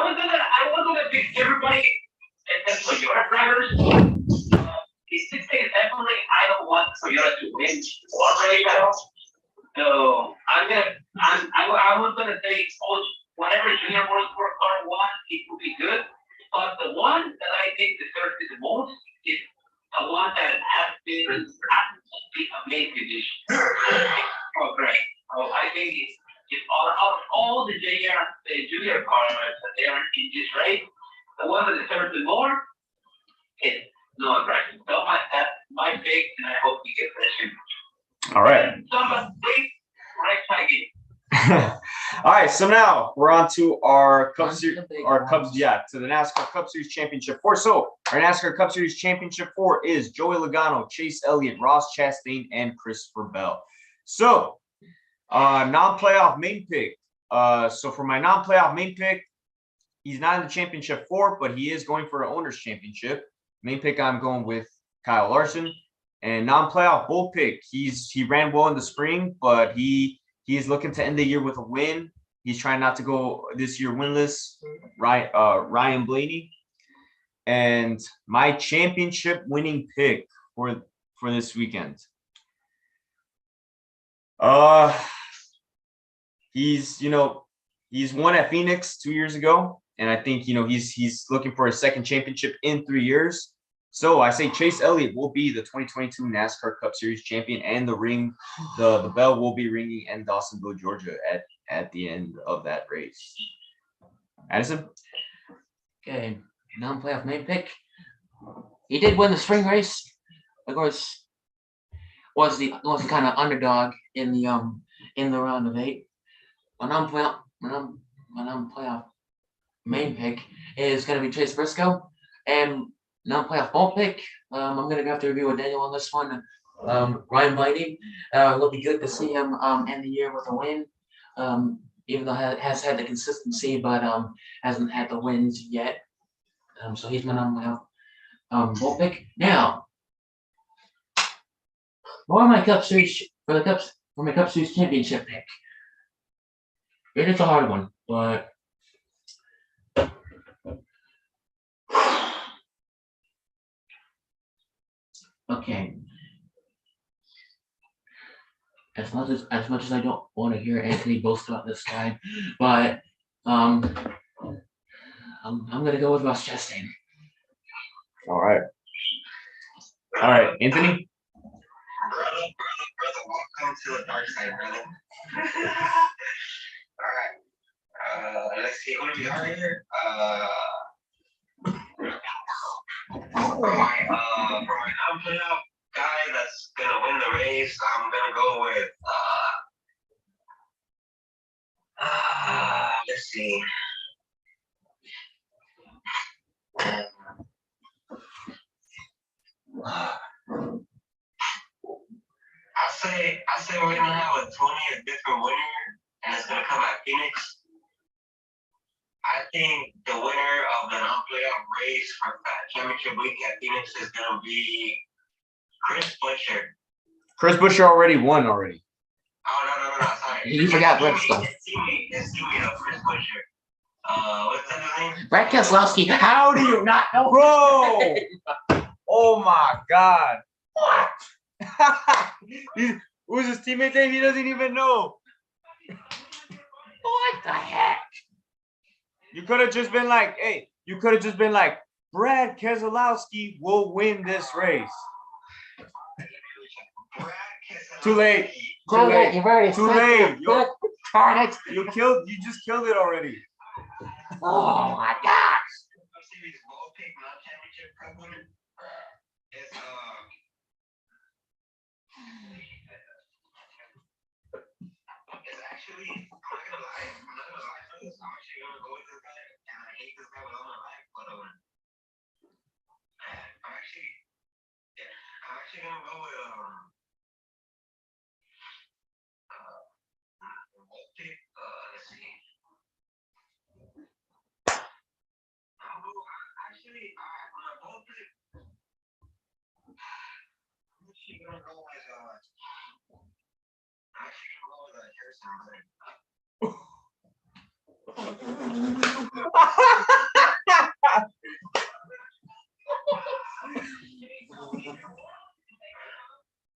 was gonna pick everybody except for your drivers. The 16 definitely I don't want Toyota to win already now. So I was gonna say whatever junior world tour car won, it would be good. But the one that I think deserves it the most is the one that has been absolutely amazing this year. Oh, great. So I think it's out of all the junior cars that they are in this race, the one that deserves it more is Noah Gragson. So that's my pick, and I hope we get that. All right. Somebody, right, Tiger. All right, so now we're on to our Cup Series, to the NASCAR Cup Series Championship 4. So our NASCAR Cup Series Championship 4 is Joey Logano, Chase Elliott, Ross Chastain, and Christopher Bell. So non-playoff main pick. So for my non-playoff main pick, he's not in the championship 4, but he is going for an owner's championship. Main pick, I'm going with Kyle Larson. And non-playoff bull pick, he ran well in the spring, but he is looking to end the year with a win. He's trying not to go this year winless. Ryan Blaney. And my championship winning pick for this weekend. He's won at Phoenix 2 years ago, and I think he's looking for a second championship in 3 years. So I say Chase Elliott will be the 2022 NASCAR Cup Series champion, and the bell will be ringing in Dawsonville, Georgia at the end of that race. Addison? Okay, non-playoff main pick. He did win the spring race. Of course, was the kind of underdog in the round of 8. When I'm playoff main pick is gonna be Chase Briscoe, and non-playoff ball pick. I'm gonna have to review with Daniel on this one. Ryan Blaney. It'll be good to see him end the year with a win. Even though has had the consistency, but hasn't had the wins yet. So he's my non-playoff ball pick. Now, for my Cup Series for my Cup Series championship pick. It is a hard one, but okay. As much as I don't want to hear Anthony boast about this guy, but I'm gonna go with Ross Chastain. All right, Anthony. Brother, welcome to the dark side, brother. All right. Let's see who we are here. For my non-playoff guy that's gonna win the race, I'm gonna go with let's see. I say we're gonna have a totally different winner, and it's gonna come at Phoenix. I think the winner of the non-playoff race for that championship week at Phoenix is gonna be Chris Buescher. Chris Buescher already won already. Oh no, sorry. You forgot Redstone. His teammate of Chris Buescher. What's that name? Brad Keselowski. How do you not know? Bro! Oh my God! What? Who's his teammate name? He doesn't even know. What the heck? You could have just been like, hey, Brad Keselowski will win this race. Too late. Too late. You've already Too late. Darn it. You just killed it already. Oh my gosh. It's actually, I'm not gonna lie for this. I'm actually gonna go with this guy, and I hate this guy with all my life, but I'm actually gonna go with let's see. Actually, on my ball pick, I'm actually gonna go with Harrison Button.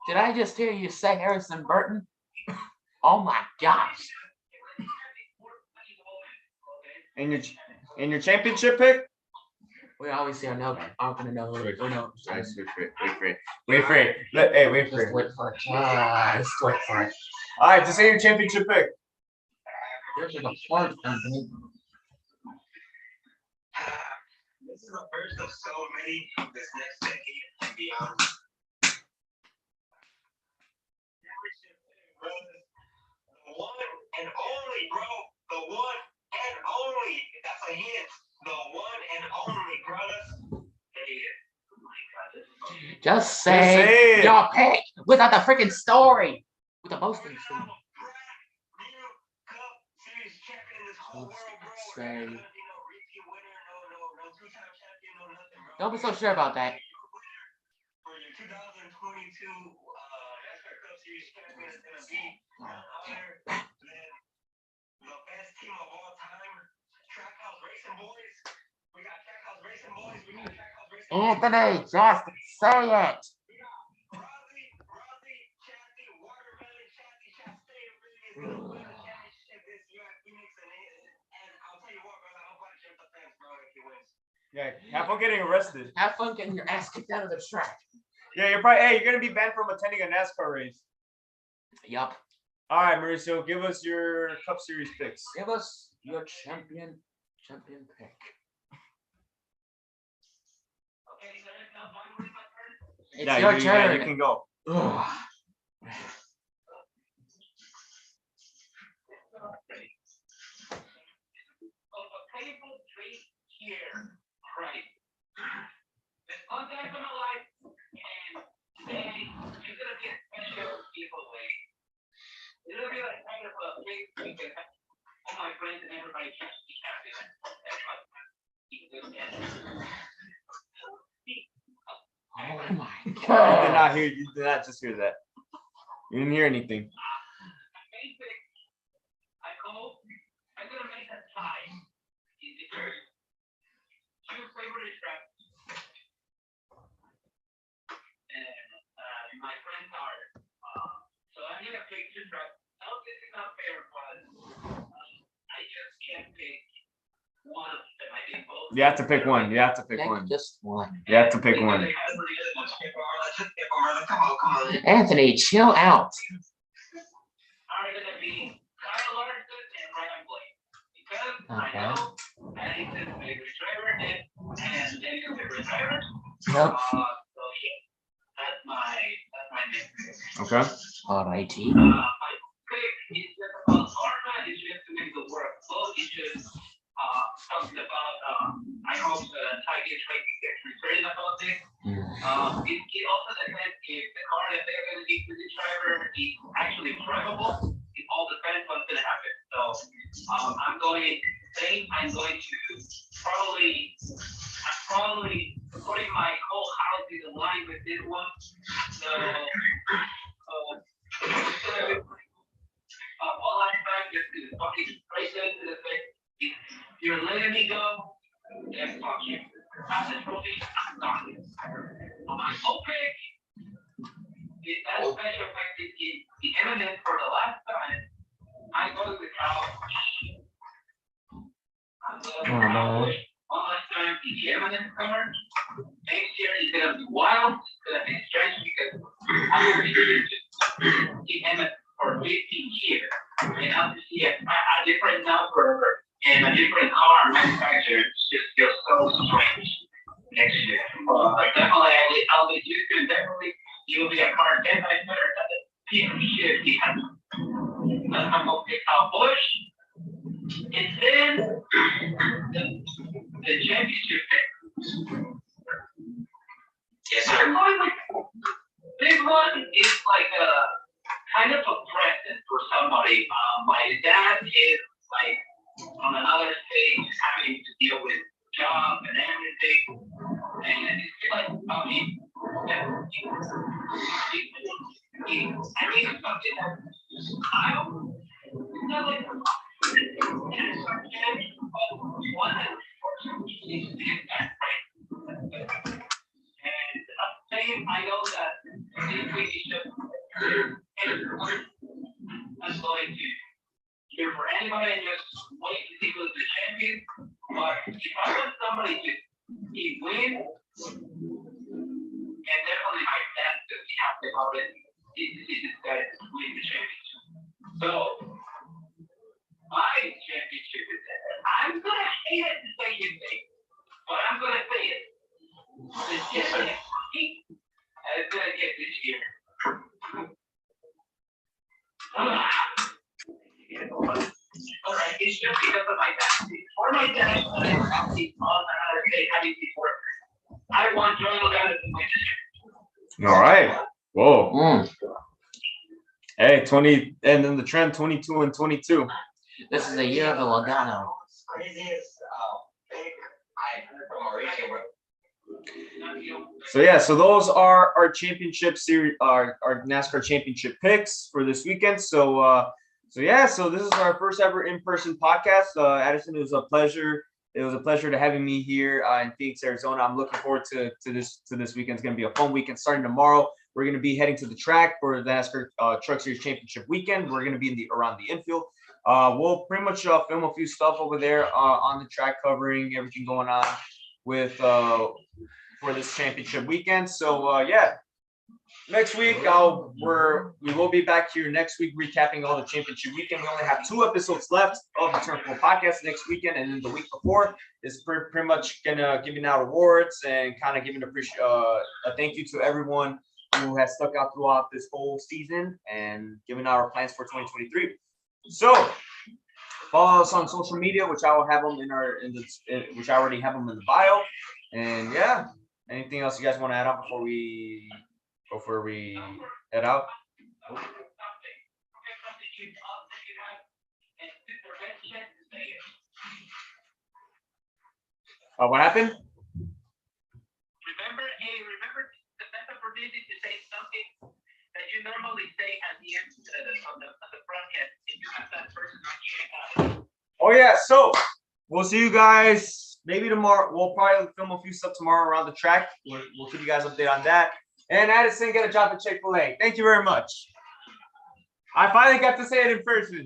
Did I just hear you say Harrison Burton? Oh my gosh. And your championship pick? We always hear no. I'm gonna know. Wait for it. Hey, wait for it. Wait for it. Just wait for it. All right, just say your championship pick. There's a hard Anthony. This is the first of so many this next decade and beyond. The one and only, bro. The one and only. That's a hint. The one and only, brother. Just say your pick without the freaking story. With the boasting story. Say. Don't be so sure about that. For your 2022 NASCAR Cup Series champion is gonna be none other than the best team of all time, Trackhouse Racing Boys. We got Trackhouse Racing Boys. Anthony, just say it. Rossi, Chastain, Watermelon, Chastain really is gonna win the championship this year at Phoenix, and I'll tell you what, brother, I'll punch him the fence, bro, if he wins. Yeah, have fun getting arrested. Have fun getting your ass kicked out of the track. Yeah, you're gonna be banned from attending a NASCAR race. Yup. All right, Mauricio, give us your Cup Series picks. Give us your champion pick. It's your turn. Yeah, you can go. Ugh. A painful treat here, right? It's one time in my life, and today you're gonna get special giveaway. It'll be like kind of a big weekend. All my friends and everybody can be happy. That's what Oh my You did god. not hear. You did not just hear that. You didn't hear anything. basic. I hope I'm gonna make a tie in the church. Two favorite tracks. And my friends are. So I'm gonna pick two tracks. I know this is not fair, but I just can't pick one of them. I think both. You have to pick one. You have to pick Pick one. just one. You have to pick one. Come on. Anthony, chill out. Are gonna be Kyle Larson and Ryan Blake. Because I Okay. know Paddington's favorite driver and Daniel's favorite driver. Nope. So yeah, that's my next pick. Okay. Alrighty. My pick is just about karma. It's just to make the work flow. It's just talking about I hope Tiger Tracy gets returned about this. It also depends if the car that they're going to give to the driver is actually drivable. It all depends what's going to happen. So I'm going to probably putting my whole house in line with this one. So all I'm trying just to fucking straight into the face. If you're letting me go, then fuck you. After the trophy, I'm gone. My whole pick is that special effect is the eminence for the last time. I go to the couch. I'm going to the couch. One last time, the eminence card. Next year is gonna be wild. It's gonna be strange because I'm gonna be here to keep eminence for 15 years. And I'll see a different number and a different car manufacturer just feels so strange next year. Definitely, I'll be used to definitely. You'll be a car 10 times better than the piece of shit he has. I'm gonna pick out Bush. And then the championship pick. Yes, I'm sir. going with this one is like a kind of a present for somebody. My dad is like on another stage having to deal with job and everything. And it's like, I mean, I mean, something that I don't know, like, but one that unfortunately is that right. And same, I know that this week is just, I'm going to cheer for anybody and just wait to see who's the champion. But if I want somebody to win, and definitely my dad to be happy about it, is this guy to win the championship. So, my championship is that I'm gonna hate it to say his name, but I'm gonna say it. The champion is gonna get this year. Alright, it's just because of my dad. For my dad, I have to on another day having before. I want Joey Logano to win this year. All right. Whoa. Mm. Hey, 20, and then the trend 22 and 22. This is the year of the Logano. Craziest pick I heard from Mauricio, bro. So yeah, so those are our championship series, our NASCAR championship picks for this weekend. So so this is our first ever in-person podcast. Addison, it was a pleasure. It was a pleasure to having me here in Phoenix, Arizona. I'm looking forward to this weekend. It's going to be a fun weekend starting tomorrow. We're going to be heading to the track for the NASCAR Truck Series Championship weekend. We're going to be around the infield. We'll pretty much film a few stuff over there on the track, covering everything going on with for this championship weekend. So yeah, next week we will be back here next week recapping all the championship weekend. We only have 2 episodes left of the Turn 4 podcast next weekend, and then the week before is pretty much gonna giving out awards and kind of giving a thank you to everyone who has stuck out throughout this whole season and giving out our plans for 2023. So follow us on social media, which I will have them which I already have them in the bio. And yeah, anything else you guys want to add on before we head out? What happened? Remember the opportunity to say something that you normally say at the end of the broadcast, and you have that person on you. Oh yeah, so we'll see you guys maybe tomorrow. We'll probably film a few stuff tomorrow around the track. We'll keep you guys updated on that. And Addison, get a job at Chick-fil-A. Thank you very much. I finally got to say it in person.